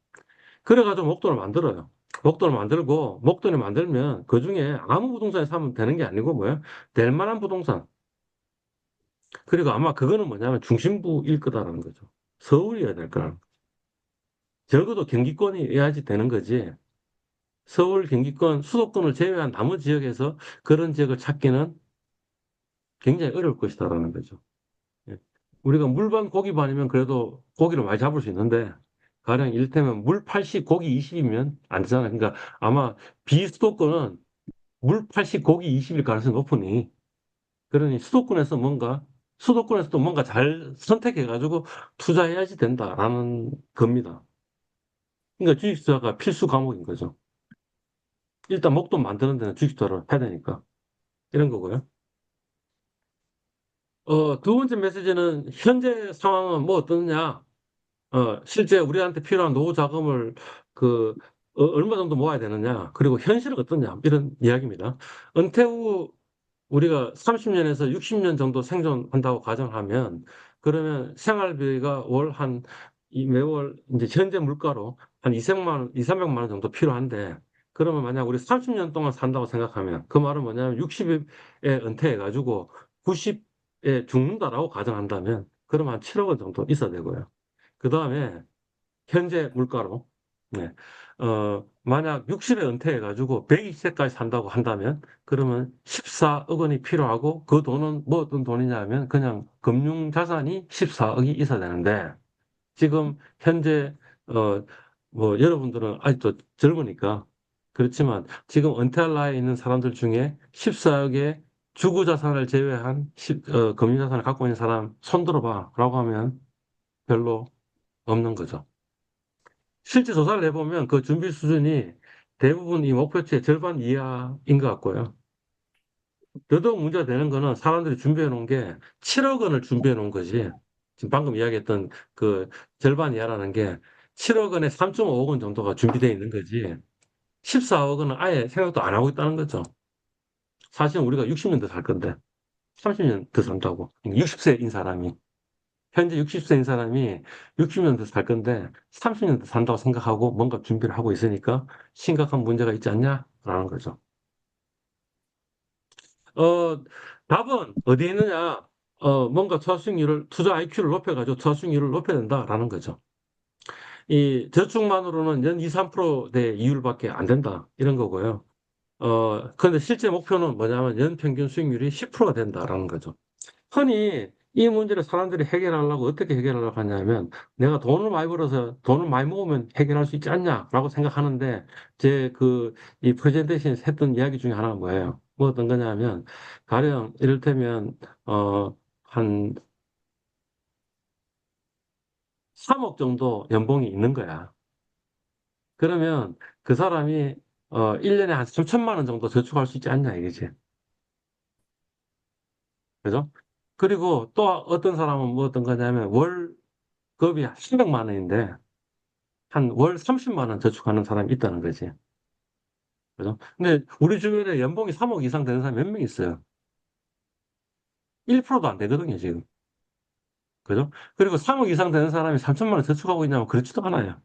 [SPEAKER 1] 그래가지고 목돈을 만들어요. 목돈을 만들고, 목돈을 만들면 그 중에 아무 부동산에 사면 되는 게 아니고 뭐야? 될 만한 부동산. 그리고 아마 그거는 뭐냐면 중심부일 거다라는 거죠. 서울이어야 될 거라는 거죠. 적어도 경기권이어야지 되는 거지. 서울, 경기권, 수도권을 제외한 나머지 지역에서 그런 지역을 찾기는 굉장히 어려울 것이다라는 거죠. 예. 우리가 물반 고기반이면 그래도 고기를 많이 잡을 수 있는데, 가령 이를테면 물 80, 고기 20이면 안 되잖아요. 그러니까 아마 비수도권은 물 80, 고기 20일 가능성이 높으니, 그러니 수도권에서도 뭔가 잘 선택해가지고 투자해야지 된다라는 겁니다. 그러니까 주식투자가 필수 과목인 거죠. 일단 목돈 만드는 데는 주식투자를 해야 되니까. 이런 거고요. 두 번째 메시지는 현재 상황은 뭐 어떠냐? 실제 우리한테 필요한 노후 자금을 얼마 정도 모아야 되느냐? 그리고 현실은 어떠냐? 이런 이야기입니다. 은퇴 후 우리가 30년에서 60년 정도 생존한다고 가정하면 그러면 생활비가 매월 이제 현재 물가로 한 300만 원 정도 필요한데 그러면 만약 우리 30년 동안 산다고 생각하면 그 말은 뭐냐면 60에 은퇴해가지고 90에 죽는다라고 가정한다면 그러면 한 7억 원 정도 있어야 되고요. 그 다음에 현재 물가로 네. 만약 60에 은퇴해가지고 120세까지 산다고 한다면 그러면 14억 원이 필요하고 그 돈은 뭐 어떤 돈이냐면 그냥 금융자산이 14억이 있어야 되는데 지금 현재 뭐 여러분들은 아직도 젊으니까 그렇지만 지금 은퇴할 나이에 있는 사람들 중에 14억의 주구자산을 제외한 금융자산을 갖고 있는 사람 손 들어봐 라고 하면 별로 없는 거죠. 실제 조사를 해보면 그 준비 수준이 대부분 이 목표치의 절반 이하인 것 같고요. 더더욱 문제가 되는 거는 사람들이 준비해 놓은 게 7억 원을 준비해 놓은 거지. 지금 방금 이야기했던 그 절반 이하라는 게 7억 원에 3.5억 원 정도가 준비되어 있는 거지. 14억 원은 아예 생각도 안 하고 있다는 거죠. 사실은 우리가 60년 더 살 건데, 30년 더 산다고. 60세인 사람이. 현재 60세인 사람이 60년 더 살 건데, 30년 더 산다고 생각하고 뭔가 준비를 하고 있으니까 심각한 문제가 있지 않냐라는 거죠. 어, 답은 어디에 있느냐? 뭔가 투자 수익률을, 투자 IQ를 높여가지고 투자 수익률을 높여야 된다라는 거죠. 이 저축만으로는 연 2, 3%대 이율밖에 안 된다. 이런 거고요. 그런데 실제 목표는 뭐냐면 연 평균 수익률이 10%가 된다라는 거죠. 흔히 이 문제를 사람들이 해결하려고 어떻게 해결하려고 하냐면 내가 돈을 많이 벌어서 돈을 많이 모으면 해결할 수 있지 않냐라고 생각하는데 제 이 프레젠테이션에서 했던 이야기 중에 하나가 뭐예요? 뭐 어떤 거냐면 가령 이를테면 한 3억 정도 연봉이 있는 거야. 그러면 그 사람이 1년에 한 3천만 원 정도 저축할 수 있지 않냐 이거지. 그죠? 그리고 또 어떤 사람은 뭐 어떤 거냐면 월급이 300만 원인데 한 월 30만 원 저축하는 사람이 있다는 거지. 그죠? 근데 우리 주변에 연봉이 3억 이상 되는 사람이 몇 명 있어요. 1%도 안 되거든요, 지금. 그죠? 그리고 3억 이상 되는 사람이 3천만 원 저축하고 있냐면 그렇지도 않아요.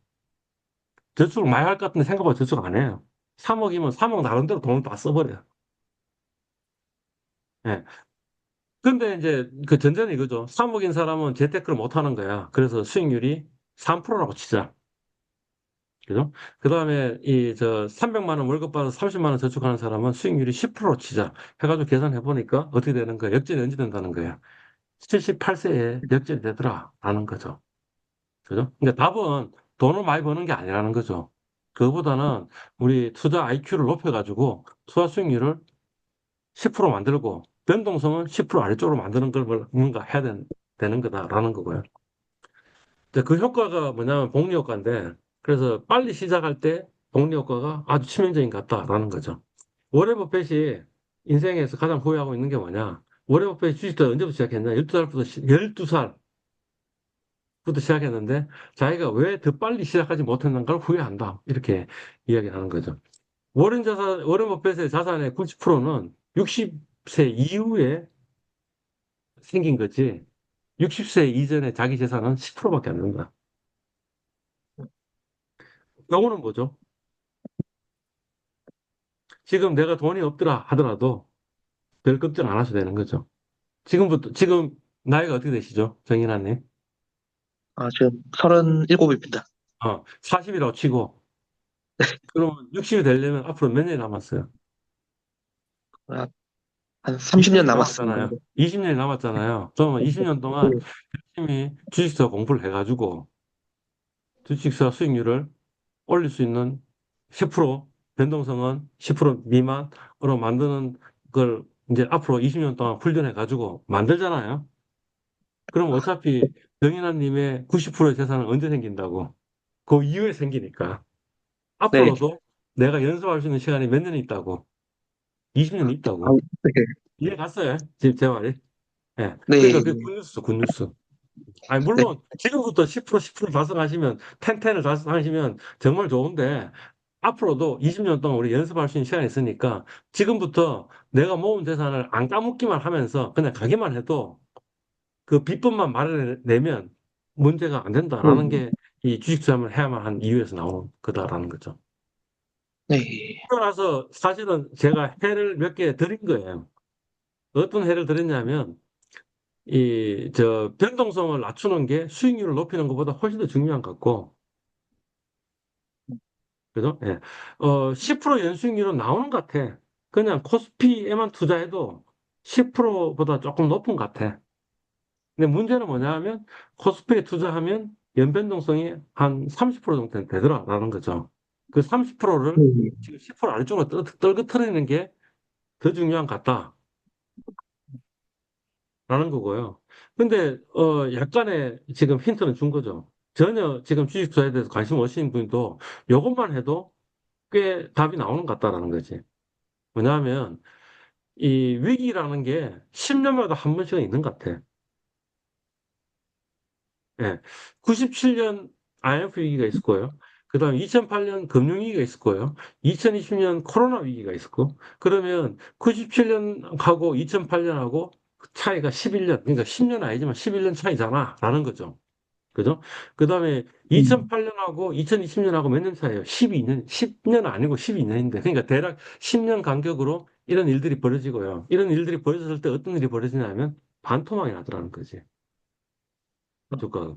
[SPEAKER 1] 저축을 많이 할 것 같은데 생각보다 저축 안 해요. 3억이면 3억 나름대로 돈을 다 써버려요. 예. 근데 이제 그 전제는 이거죠. 3억인 사람은 재테크를 못 하는 거야. 그래서 수익률이 3%라고 치자. 그죠? 그 다음에 300만 원 월급 받아서 30만 원 저축하는 사람은 수익률이 10% 치자. 해가지고 계산해 보니까 어떻게 되는 거야? 역전이 언제 된다는 거야? 78세에 역전이 되더라. 라는 거죠. 그죠? 그러니까 답은 돈을 많이 버는 게 아니라는 거죠. 그거보다는 우리 투자 IQ를 높여가지고 투자 수익률을 10% 만들고 변동성은 10% 아래쪽으로 만드는 걸 뭔가 해야 되는 거다라는 거고요. 근데 그 효과가 뭐냐면 복리 효과인데 그래서 빨리 시작할 때 복리 효과가 아주 치명적인 것 같다라는 거죠. 워렌 버핏이 인생에서 가장 후회하고 있는 게 뭐냐? 워렌 버핏이 주식 투자 언제부터 시작했냐? 12살부터 시작했는데 자기가 왜 더 빨리 시작하지 못했는가를 후회한다. 이렇게 이야기하는 거죠. 워렌 버핏의 자산의 90%는 60세 이후에 생긴 거지. 60세 이전에 자기 재산은 10%밖에 안 된다. 경우는 뭐죠? 지금 내가 돈이 없더라 하더라도 별 걱정 안 하셔도 되는 거죠. 지금 나이가 어떻게 되시죠? 정인아님?
[SPEAKER 2] 아, 지금 37입니다.
[SPEAKER 1] 40이라고 치고, 그러면 60이 되려면 앞으로 몇 년이 남았어요?
[SPEAKER 2] 아, 한 30년
[SPEAKER 1] 20년이
[SPEAKER 2] 남았습니다.
[SPEAKER 1] 남았잖아요. 20년이 남았잖아요. 그러면 20년 동안 열심히 주식사 공부를 해가지고, 주식사 수익률을 올릴 수 있는 10%, 변동성은 10% 미만으로 만드는 걸 이제 앞으로 20년 동안 훈련해가지고 만들잖아요. 그럼 어차피 정인아님의 90%의 재산은 언제 생긴다고? 그 이후에 생기니까.
[SPEAKER 2] 네.
[SPEAKER 1] 앞으로도 내가 연습할 수 있는 시간이 몇 년이 있다고? 20년이
[SPEAKER 2] 아,
[SPEAKER 1] 있다고.
[SPEAKER 2] 네.
[SPEAKER 1] 이해 갔어요? 지금 제 말이? 예.
[SPEAKER 2] 네.
[SPEAKER 1] 그러니까 그 굿뉴스, 굿뉴스. 아니,
[SPEAKER 2] 네.
[SPEAKER 1] 물론 지금부터 10% 달성하시면, 10을 달성하시면 정말 좋은데, 앞으로도 20년 동안 우리 연습할 수 있는 시간이 있으니까, 지금부터 내가 모은 재산을 안 까먹기만 하면서 그냥 가기만 해도 그 비법만 말해내면 문제가 안 된다라는
[SPEAKER 2] 네.
[SPEAKER 1] 게 이 주식 투자를 해야만 한 이유에서 나오는 거다라는 거죠.
[SPEAKER 2] 네.
[SPEAKER 1] 그러고 나서 사실은 제가 해를 몇 개 드린 거예요. 어떤 해를 드렸냐면, 변동성을 낮추는 게 수익률을 높이는 것보다 훨씬 더 중요한 것 같고, 그죠? 예. 10% 연수익률은 나오는 것 같아. 그냥 코스피에만 투자해도 10%보다 조금 높은 것 같아. 근데 문제는 뭐냐 하면, 코스피에 투자하면 연변동성이 한 30% 정도 되더라라는 거죠. 그 30%를
[SPEAKER 2] 네.
[SPEAKER 1] 지금 10% 아래쪽으로 떨그트리는 게 더 중요한 것 같다라는 거고요. 근데, 약간의 지금 힌트는 준 거죠. 전혀 지금 주식 투자에 대해서 관심 없으신 분도 이것만 해도 꽤 답이 나오는 것 같다라는 거지. 왜냐하면 이 위기라는 게 10년마다 한 번씩은 있는 것 같아. 예. 97년 IMF 위기가 있을 거예요. 그 다음에 2008년 금융위기가 있을 거예요. 2020년 코로나 위기가 있을 거. 그러면 97년하고 2008년하고 차이가 11년, 그러니까 10년 아니지만 11년 차이잖아. 라는 거죠. 그죠? 그 다음에
[SPEAKER 2] 음.
[SPEAKER 1] 2008년하고 2020년하고 몇 년 차이에요? 12년, 10년 아니고 12년인데. 그러니까 대략 10년 간격으로 이런 일들이 벌어지고요. 이런 일들이 벌어졌을 때 어떤 일이 벌어지냐면 반토막이 나더라는 거지. 주가가.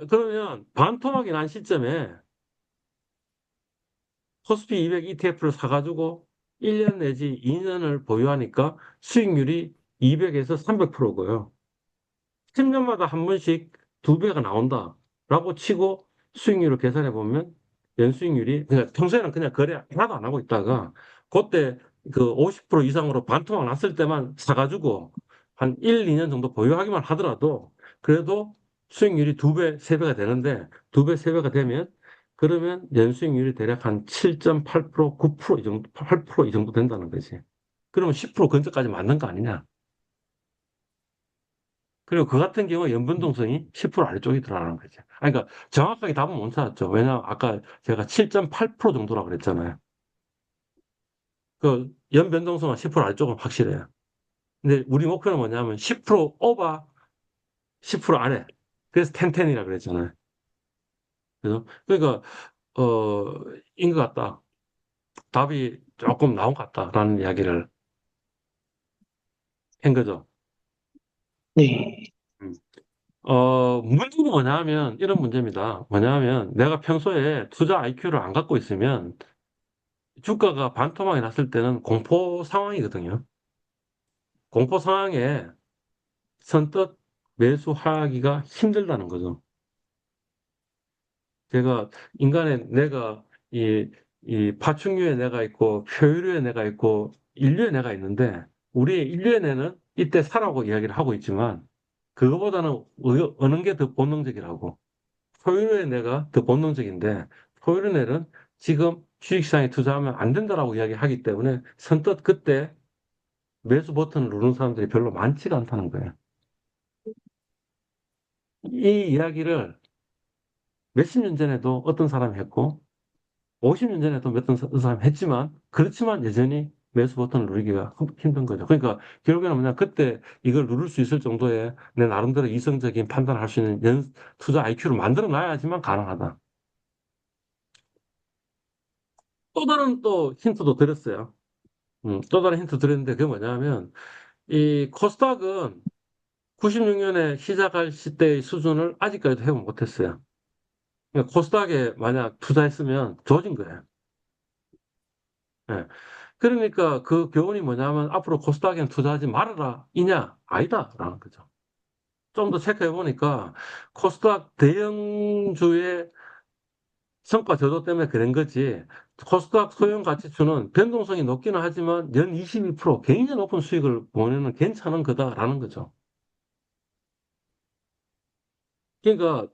[SPEAKER 1] 그러면 반토막이 난 시점에 코스피 200 ETF를 사가지고 1년 내지 2년을 보유하니까 수익률이 200에서 300%고요. 10년마다 한 번씩 두 배가 나온다라고 치고 수익률을 계산해 보면 연수익률이 그러니까 평소에는 그냥 거래 하나도 안 하고 있다가 그때 그 50% 이상으로 반토막 났을 때만 사가지고 한 1, 2년 정도 보유하기만 하더라도 그래도 수익률이 두 배, 세 배가 되는데 두 배, 세 배가 되면 그러면 연수익률이 대략 한 7.8%, 9%이 정도, 8%이 정도 된다는 거지. 그러면 10% 근처까지 맞는 거 아니냐? 그리고 그 같은 경우 연변동성이 10% 아래쪽이 들어가는 거죠. 아니, 그러니까 정확하게 답은 못 찾았죠. 왜냐하면 아까 제가 7.8% 정도라고 그랬잖아요. 그 연변동성은 10% 아래쪽은 확실해요. 근데 우리 목표는 뭐냐면 10% 오버, 10% 아래. 그래서 10-10이라 그랬잖아요. 그래서 그러니까 인 것 같다. 답이 조금 나온 것 같다라는 이야기를 한 거죠.
[SPEAKER 2] 네.
[SPEAKER 1] 음. 문제는 뭐냐면 이런 문제입니다. 뭐냐면 내가 평소에 투자 IQ를 안 갖고 있으면 주가가 반토막이 났을 때는 공포 상황이거든요. 공포 상황에 선뜻 매수하기가 힘들다는 거죠. 제가 인간의 내가 이 파충류의 내가 있고 표류의 내가 있고 인류의 내가 있는데 우리의 인류의 내는 이때 사라고 이야기를 하고 있지만 그거보다는 어느 게 더 본능적이라고. 포유류의 내가 더 본능적인데 포유류 뇌는 지금 주식시장에 투자하면 안 된다라고 이야기하기 때문에 선뜻 그때 매수 버튼을 누르는 사람들이 별로 많지가 않다는 거예요. 이 이야기를 몇십 년 전에도 어떤 사람이 했고, 50년 전에도 어떤 사람이 했지만, 그렇지만 여전히 매수 버튼을 누르기가 힘든 거죠. 그러니까 결국에는 뭐냐, 그때 이걸 누를 수 있을 정도의 내 나름대로 이성적인 판단을 할 수 있는 투자 IQ를 만들어 놔야지만 가능하다. 또 다른 또 힌트도 드렸어요. 또 다른 힌트 드렸는데 그게 뭐냐면, 이 코스닥은 96년에 시작할 때의 수준을 아직까지도 회복 못했어요. 그러니까 코스닥에 만약 투자했으면 조진 거예요. 예. 그러니까 그 교훈이 뭐냐면 앞으로 코스닥엔 투자하지 말아라. 이냐? 아니다. 라는 거죠. 좀 더 체크해 보니까 코스닥 대형주의 성과 저조 때문에 그런 거지. 코스닥 소형 가치주는 변동성이 높기는 하지만 연 22% 굉장히 높은 수익을 보내는 괜찮은 거다라는 거죠. 그러니까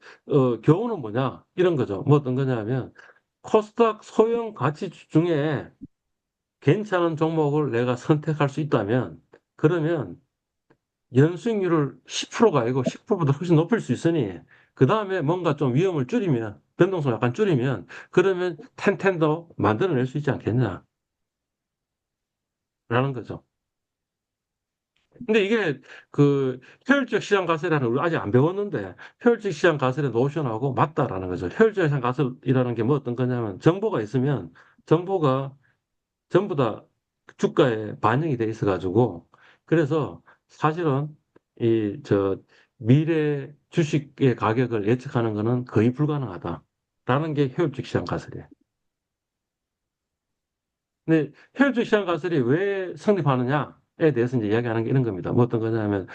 [SPEAKER 1] 교훈은 뭐냐? 이런 거죠. 뭐 어떤 거냐면 코스닥 소형 가치주 중에 괜찮은 종목을 내가 선택할 수 있다면 그러면 연수익률을 10%가 아니고 10%보다 훨씬 높일 수 있으니 그 다음에 뭔가 좀 위험을 줄이면 변동성 약간 줄이면 그러면 텐텐도 만들어낼 수 있지 않겠냐라는 거죠. 근데 이게 그 효율적 시장 가설이라는 걸 우리 아직 안 배웠는데 효율적 시장 가설의 노션하고 맞다라는 거죠. 효율적 시장 가설이라는 게 뭐 어떤 거냐면 정보가 있으면 정보가 전부 다 주가에 반영이 돼 있어가지고 그래서 사실은 이 저 미래 주식의 가격을 예측하는 거는 거의 불가능하다라는 게 효율적 시장 가설이에요. 근데 효율적 시장 가설이 왜 성립하느냐에 대해서 이제 이야기하는 게 이런 겁니다. 뭐 어떤 거냐면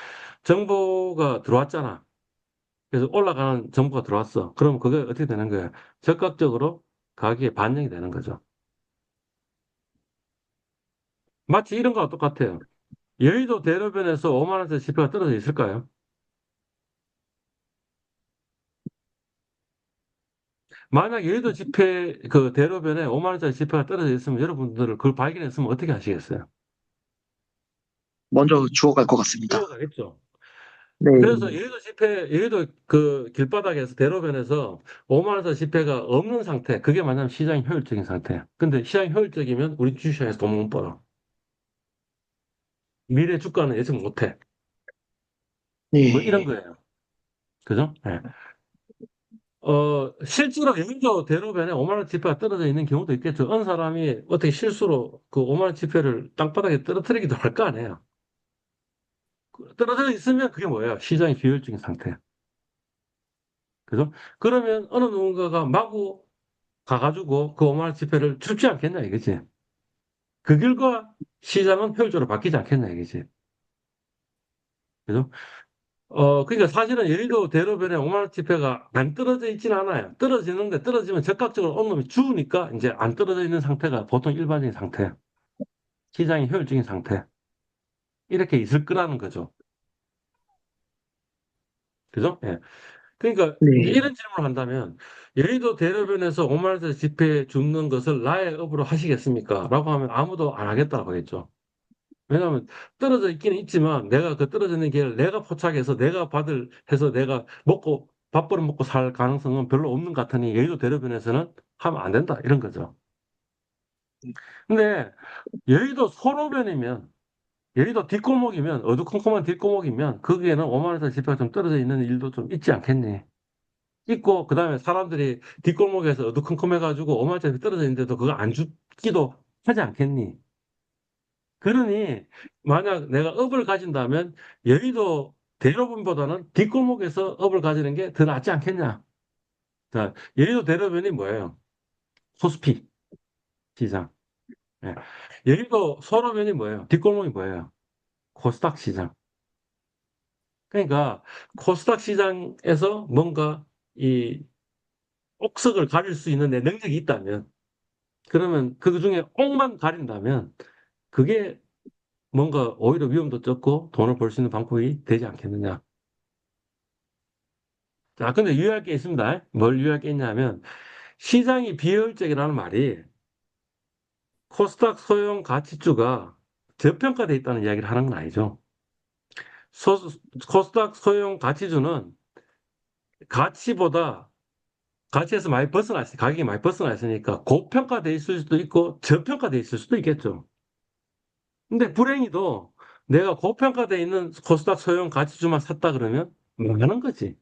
[SPEAKER 1] 정보가 들어왔잖아. 그래서 올라가는 정보가 들어왔어. 그럼 그게 어떻게 되는 거야? 적극적으로 가격에 반영이 되는 거죠. 마치 이런 거와 똑같아요. 여의도 대로변에서 5만 원짜리 지표가 떨어져 있을까요? 만약 여의도 그 대로변에 5만 원짜리 지표가 떨어져 있으면 여러분들을 그걸 발견했으면 어떻게 하시겠어요?
[SPEAKER 2] 먼저 죽어갈 것 같습니다.
[SPEAKER 1] 들어가겠죠.
[SPEAKER 2] 네,
[SPEAKER 1] 그래서 여의도 그 길바닥에서 대로변에서 5만 원짜리 지폐가 없는 상태. 그게 만약에 시장이 효율적인 상태야. 근데 시장이 효율적이면 우리 주식시장에서 돈 못 벌어. 미래 주가는 예측 못 해. 뭐 이런
[SPEAKER 2] 네,
[SPEAKER 1] 거예요. 그죠? 예. 실제로 여의도 대로변에 5만 원 지폐가 떨어져 있는 경우도 있겠죠. 어느 사람이 어떻게 실수로 그 5만 원 지폐를 땅바닥에 떨어뜨리기도 할 거 아니에요. 떨어져 있으면 그게 뭐예요? 시장이 비효율적인 상태야. 그죠? 그러면 어느 누군가가 마구 가가지고 그 5만 원 지폐를 줍지 않겠냐 이거지. 그 결과 시장은 효율적으로 바뀌지 않겠냐 이거지. 그죠? 그러니까 사실은 여의도 대로변에 5만 원 지폐가 안 떨어져 있지는 않아요. 떨어지는데 떨어지면 적극적으로 어느 놈이 주우니까 이제 안 떨어져 있는 상태가 보통 일반적인 상태야. 시장이 효율적인 상태. 이렇게 있을 거라는 거죠. 그죠? 예. 그러니까 이제
[SPEAKER 2] 네,
[SPEAKER 1] 이런 질문을 한다면 여의도 대로변에서 5만 원짜리 지폐 줍는 것을 나의 업으로 하시겠습니까? 라고 하면 아무도 안 하겠다고 하겠죠. 왜냐하면 떨어져 있기는 있지만 내가 그 떨어져 있는 기회를 내가 포착해서 내가 받을 해서 내가 먹고 밥벌어 먹고 살 가능성은 별로 없는 것 같으니 여의도 대로변에서는 하면 안 된다 이런 거죠. 근데 여의도 소로변이면 여의도 뒷골목이면 어두컴컴한 뒷골목이면 거기에는 5만 원짜리 지폐가 좀 떨어져 있는 일도 좀 있지 않겠니? 있고 그다음에 사람들이 뒷골목에서 어두컴컴해가지고 5만 원짜리 떨어져 있는데도 그거 안 죽기도 하지 않겠니? 그러니 만약 내가 업을 가진다면 여의도 대로변보다는 뒷골목에서 업을 가지는 게 더 낫지 않겠냐? 자, 여의도 대로변이 뭐예요? 코스피 시장. 예. 여의도 소로변이 뭐예요? 뒷골목이 뭐예요? 코스닥 시장. 그러니까 코스닥 시장에서 뭔가 이 옥석을 가릴 수 있는 내 능력이 있다면 그러면 그 중에 옥만 가린다면 그게 뭔가 오히려 위험도 적고 돈을 벌 수 있는 방법이 되지 않겠느냐. 자, 근데 유의할 게 있습니다. 뭘 유의할 게 있냐면, 시장이 비효율적이라는 말이 코스닥 소형 가치주가 저평가돼 있다는 이야기를 하는 건 아니죠. 소- 코스닥 소형 가치주는 가치보다, 가치에서 많이 벗어나 있으니까, 가격이 많이 벗어나 있으니까 고평가돼 있을 수도 있고 저평가돼 있을 수도 있겠죠. 근데 불행히도 내가 고평가돼 있는 코스닥 소형 가치주만 샀다 그러면 망하는 거지.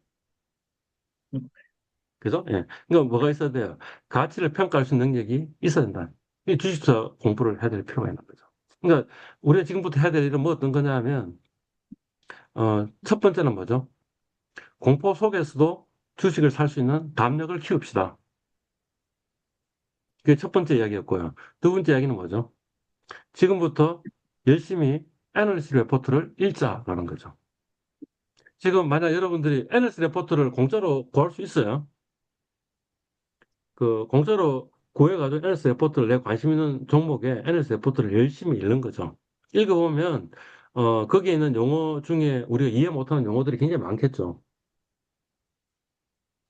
[SPEAKER 1] 그죠? 예. 그러니까 뭐가 있어야 돼요? 가치를 평가할 수 있는 능력이 있어야 된다. 이 주식사 공부를 해야 될 필요가 있는 거죠. 그러니까 우리가 지금부터 해야 될 일은 뭐 어떤 거냐 하면, 첫 번째는 뭐죠? 공포 속에서도 주식을 살 수 있는 담력을 키웁시다. 그게 첫 번째 이야기였고요. 두 번째 이야기는 뭐죠? 지금부터 열심히 애널리스트 레포트를 읽자라는 거죠. 지금 만약 여러분들이 애널리스트 레포트를 공짜로 구할 수 있어요. 그 공짜로 구해가지고 NS 레포트를 내 관심 있는 종목에 NS 레포트를 열심히 읽는 거죠. 읽어보면 거기에 있는 용어 중에 우리가 이해 못하는 용어들이 굉장히 많겠죠.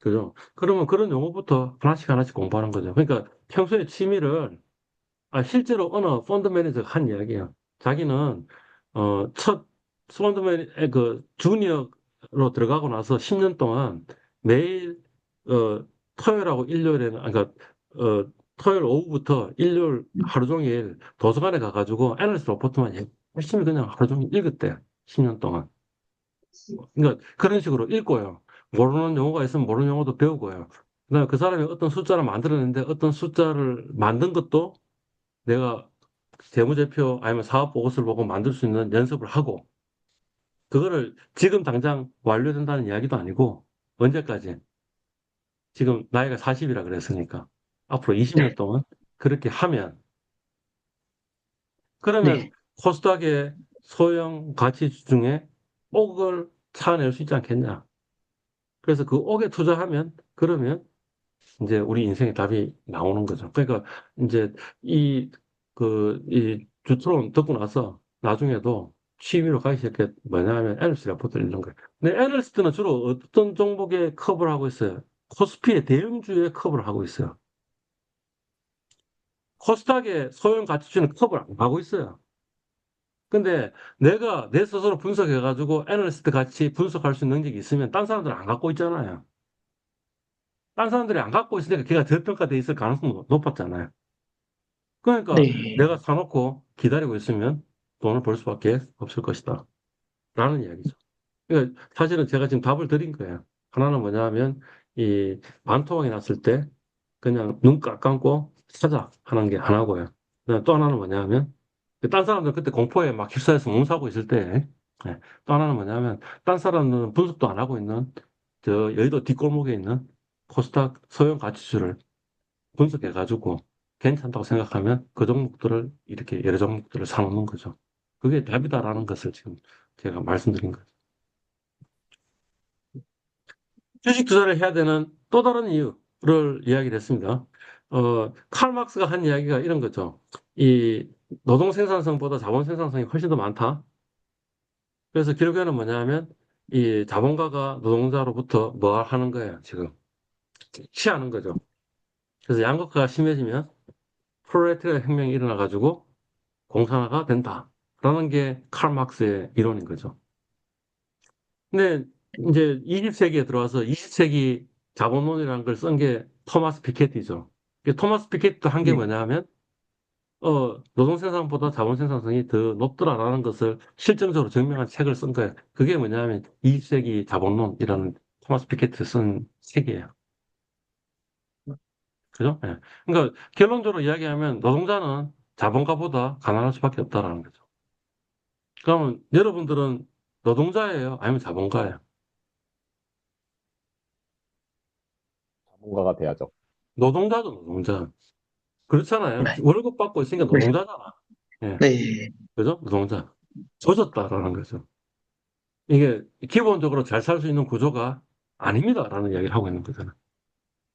[SPEAKER 1] 그죠? 그러면 그런 용어부터 하나씩 하나씩 공부하는 거죠. 그러니까 평소에 취미를 실제로 어느 펀드 매니저가 한 이야기예요. 자기는 첫 펀드 매니 그 주니어로 들어가고 나서 10년 동안 매일 어, 토요일하고 일요일에는 그러니까 토요일 오후부터 일요일 하루 종일 도서관에 가가지고 애널리스트 레포트만 열심히 그냥 하루 종일 읽었대요. 10년 동안. 그러니까 그런 식으로 읽고요. 모르는 용어가 있으면 모르는 용어도 배우고요. 그다음에 그 사람이 어떤 숫자를 만들었는데 어떤 숫자를 만든 것도 내가 재무제표 아니면 사업 보고서를 보고 만들 수 있는 연습을 하고 그거를 지금 당장 완료된다는 이야기도 아니고 언제까지? 지금 나이가 40이라 그랬으니까 앞으로 20년 동안 그렇게 하면 그러면
[SPEAKER 2] 네,
[SPEAKER 1] 코스닥의 소형 가치주 중에 억을 찾아낼 수 있지 않겠냐? 그래서 그 억에 투자하면 그러면 이제 우리 인생의 답이 나오는 거죠. 그러니까 이제 이, 이 주트론 듣고 나서 나중에도 취미로 가기 시작해 뭐냐면 애널리스트 레포트를 읽는 거예요. 근데 애널리스트는 주로 어떤 종목에 커버를 하고 있어요? 코스피의 대형주에 커버를 하고 있어요. 코스닥의 소형 가치주는 커버를 안 하고 있어요. 근데 내가 내 스스로 분석해가지고 애널리스트 같이 분석할 수 있는 능력이 있으면 딴 사람들은 안 갖고 있잖아요. 딴 사람들이 안 갖고 있으니까 걔가 저평가돼 있을 가능성이 높았잖아요. 그러니까
[SPEAKER 2] 네.
[SPEAKER 1] 내가 사놓고 기다리고 있으면 돈을 벌 수밖에 없을 것이다. 라는 이야기죠. 그러니까 사실은 제가 지금 답을 드린 거예요. 하나는 뭐냐 하면 이 반토막이 났을 때 그냥 눈 딱 감고 사자 하는 게 하나고요. 그다음에 또 하나는 뭐냐 하면 딴 사람들 그때 공포에 막 휩싸여서 몸사고 있을 때 또 하나는 뭐냐면 딴 사람들은 분석도 안 하고 있는 저 여의도 뒷골목에 있는 코스닥 소형 가치주를 분석해가지고 괜찮다고 생각하면 그 종목들을 이렇게 여러 종목들을 사놓는 거죠. 그게 답이다라는 것을 지금 제가 말씀드린 거죠. 주식 투자를 해야 되는 또 다른 이유를 이야기를 했습니다. 칼 막스가 한 이야기가 이런 거죠. 이 노동 생산성보다 자본 생산성이 훨씬 더 많다. 그래서 결국에는 뭐냐면 이 자본가가 노동자로부터 뭐 하는 거예요, 지금. 취하는 거죠. 그래서 양극화가 심해지면 프롤레타리아 혁명이 일어나가지고 공산화가 된다라는 게 칼 막스의 이론인 거죠. 근데 이제 20세기에 들어와서 20세기 자본론이라는 걸 쓴 게 토마스 피케티죠. 토마스 피케티도 한 게
[SPEAKER 2] 네.
[SPEAKER 1] 뭐냐 하면 노동 생산보다 자본 생산성이 더 높더라라는 것을 실증적으로 증명한 책을 쓴 거예요. 그게 뭐냐 하면 20세기 자본론이라는 토마스 피케티 쓴 책이에요. 그죠? 예. 그러니까 결론적으로 이야기하면 노동자는 자본가보다 가난할 수밖에 없다라는 거죠. 그러면 여러분들은 노동자예요? 아니면 자본가예요?
[SPEAKER 3] 전문가가 돼야죠.
[SPEAKER 1] 노동자죠, 노동자. 그렇잖아요.
[SPEAKER 2] 네.
[SPEAKER 1] 월급 받고 있으니까 노동자잖아. 예.
[SPEAKER 2] 네.
[SPEAKER 1] 그죠? 노동자. 조졌다라는 거죠. 이게 기본적으로 잘 살 수 있는 구조가 아닙니다라는 이야기를 하고 있는 거잖아.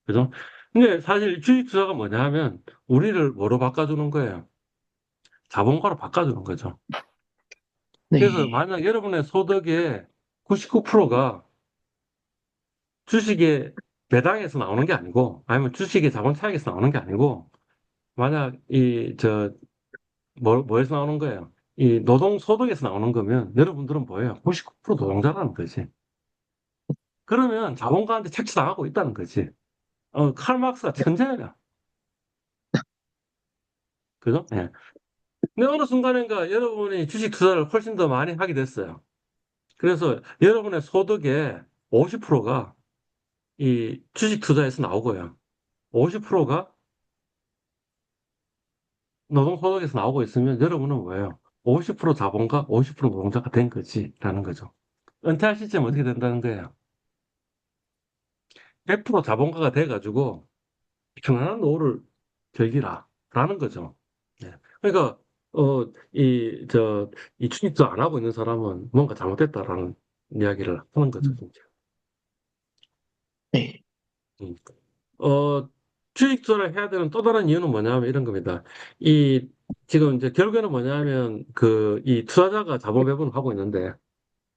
[SPEAKER 1] 그죠? 근데 사실 주식 투자가 뭐냐 하면 우리를 뭐로 바꿔주는 거예요? 자본가로 바꿔주는 거죠. 그래서
[SPEAKER 2] 네.
[SPEAKER 1] 만약 여러분의 소득의 99%가 주식의 배당에서 나오는 게 아니고, 아니면 주식의 자본 차익에서 나오는 게 아니고, 만약 뭐에서 나오는 거예요? 이 노동 소득에서 나오는 거면 여러분들은 뭐예요? 99% 노동자라는 거지. 그러면 자본가한테 착취당하고 있다는 거지. 칼 막스가 천재야. 그죠? 예. 근데 어느 순간인가 여러분이 주식 투자를 훨씬 더 많이 하게 됐어요. 그래서 여러분의 소득의 50%가 이 주식 투자에서 나오고요. 50%가 노동 소득에서 나오고 있으면 여러분은 뭐예요? 50% 자본가, 50% 노동자가 된 거지라는 거죠. 은퇴할 시점 어떻게 된다는 거예요? 100% 자본가가 돼가지고 편안한 노후를 즐기라. 라는 거죠. 네. 그러니까, 이 취직도 안 하고 있는 사람은 뭔가 잘못됐다라는 이야기를 하는 거죠, 진짜.
[SPEAKER 2] 네.
[SPEAKER 1] 음. 어, 취직조를 해야 되는 또 다른 이유는 뭐냐면 이런 겁니다. 이, 지금 이제 결국에는 뭐냐면 이 투자자가 자본 배분을 하고 있는데,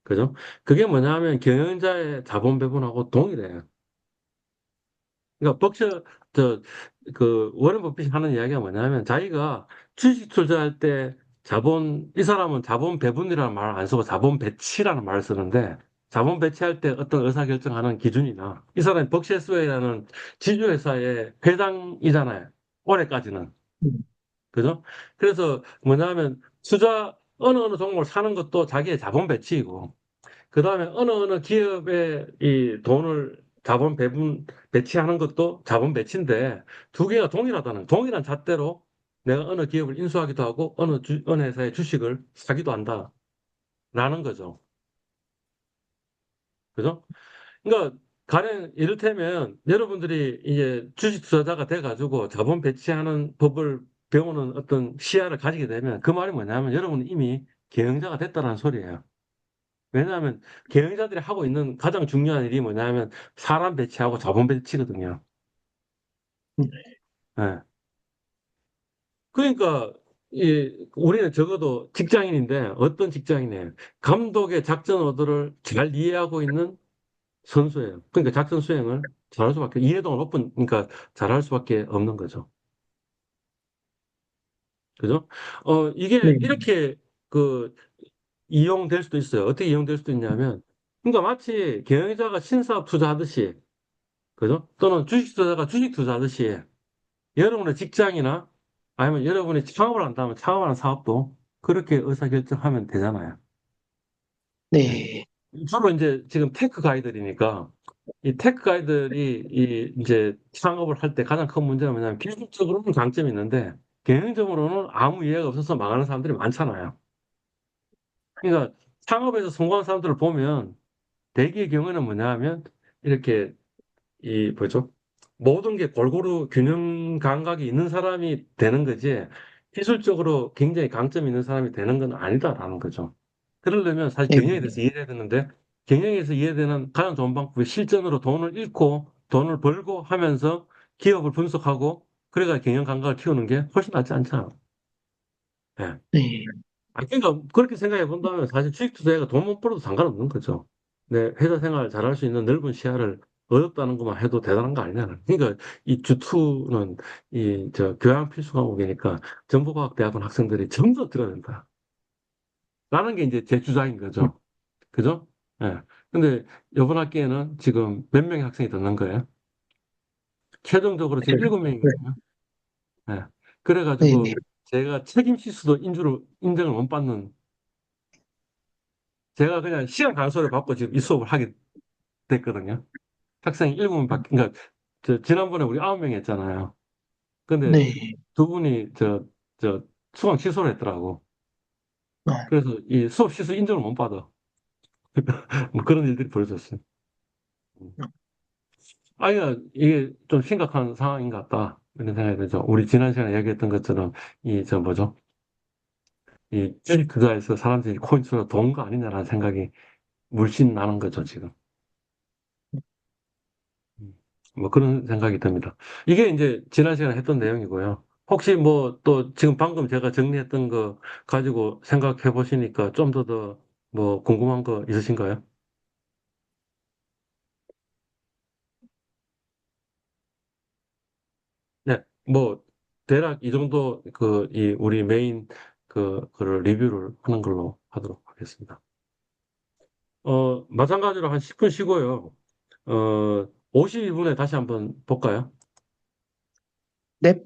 [SPEAKER 1] 그죠? 그게 뭐냐면 경영자의 자본 배분하고 동일해요. 그러니까 워렌 버핏이 하는 이야기가 뭐냐면 자기가 주식 투자할 때 이 사람은 자본 배분이라는 말을 안 쓰고 자본 배치라는 말을 쓰는데 자본 배치할 때 어떤 의사결정하는 기준이나 이 사람이 벅시스웨이라는 지주회사의 회장이잖아요. 올해까지는. 그죠? 그래서 뭐냐면 어느 종목을 사는 것도 자기의 자본 배치이고 그 다음에 어느 기업에 이 자본 배치하는 것도 자본 배치인데 두 개가 동일한 잣대로 내가 어느 기업을 인수하기도 하고 어느 회사의 주식을 사기도 한다라는 거죠. 그죠? 그러니까 가령 이를테면 여러분들이 이제 주식 투자자가 돼가지고 자본 배치하는 법을 배우는 어떤 시야를 가지게 되면 그 말이 뭐냐면 여러분은 이미 경영자가 됐다는 소리예요. 왜냐하면 경영자들이 하고 있는 가장 중요한 일이 뭐냐면 사람 배치하고 자본 배치거든요. 예. 그러니까 우리는 적어도 직장인인데 어떤 직장인이에요? 감독의 작전 의도를 잘 이해하고 있는 선수예요. 그러니까 작전 수행을 이해도가 높으니까 잘할 수밖에 없는 거죠. 그죠? 이게
[SPEAKER 2] 네.
[SPEAKER 1] 이렇게 그 이용될 수도 있어요. 어떻게 이용될 수도 있냐면, 그러니까 마치 경영자가 신사업 투자하듯이, 그죠? 또는 주식 투자가 주식 투자하듯이, 여러분의 직장이나 아니면 여러분이 창업을 한다면 창업하는 사업도 그렇게 의사결정하면 되잖아요. 예.
[SPEAKER 2] 네.
[SPEAKER 1] 주로 이제 지금 테크 가이들이니까 이 테크 가이들이 이 이제 창업을 할 때 가장 큰 문제가 뭐냐면 기술적으로는 장점이 있는데 경영적으로는 아무 이해가 없어서 망하는 사람들이 많잖아요. 그러니까 창업에서 성공한 사람들을 보면 대개의 경우는 뭐냐 하면 이렇게 이 뭐죠? 모든 게 골고루 균형 감각이 있는 사람이 되는 거지 기술적으로 굉장히 강점이 있는 사람이 되는 건 아니다라는 거죠. 그러려면 사실
[SPEAKER 2] 네.
[SPEAKER 1] 경영에 대해서 이해해야 되는데 경영에서 이해되는 가장 좋은 방법이 실전으로 돈을 잃고 돈을 벌고 하면서 기업을 분석하고 그래가 경영 감각을 키우는 게 훨씬 낫지 않잖아. 예.
[SPEAKER 2] 네.
[SPEAKER 1] 그러니까 그렇게 생각해 본다면 사실 주식 투자가 돈 못 벌어도 상관없는 거죠. 내 회사 생활 잘할 수 있는 넓은 시야를 얻었다는 것만 해도 대단한 거 아니냐. 그러니까 이 주투는 이 저 교양 필수 과목이니까 정보과학대학원 학생들이 전부 들어야 된다. 라는 게 이제 제 주장인 거죠. 그죠? 예. 근데 이번 학기에는 지금 몇 명의 학생이 듣는 거예요? 최종적으로 지금 7명이거든요. 예.
[SPEAKER 2] 네.
[SPEAKER 1] 그래가지고
[SPEAKER 2] 네.
[SPEAKER 1] 제가 책임 실수도 인정을 못 받는 제가 그냥 시간 간소를 받고 지금 이 수업을 하게 됐거든요. 학생이 7명 그러니까 지난번에 우리 9명이 했잖아요. 근데
[SPEAKER 2] 네.
[SPEAKER 1] 두 분이 저 수강 취소를 했더라고.
[SPEAKER 2] 어,
[SPEAKER 1] 그래서 이 수업 취소 인정을 못 받아. 뭐 그런 일들이 벌어졌어요. 아니야, 이게 좀 심각한 상황인 것 같다. 이런 생각이 들죠. 우리 지난 시간에 얘기했던 것처럼 뭐죠? 이 주식 투자에서 사람들이 코인 투자 도거 아니냐라는 생각이 물씬 나는 거죠, 지금. 음, 뭐 그런 생각이 듭니다. 이게 이제 지난 시간에 했던 내용이고요. 혹시 뭐 또 지금 방금 제가 정리했던 거 가지고 생각해 보시니까 좀 더 뭐 궁금한 거 있으신가요? 네, 뭐 대략 이 정도 이 우리 메인 그를 리뷰를 하는 걸로 하도록 하겠습니다. 마찬가지로 한 10분 쉬고요. 52분에 다시 한번 볼까요?
[SPEAKER 2] 네.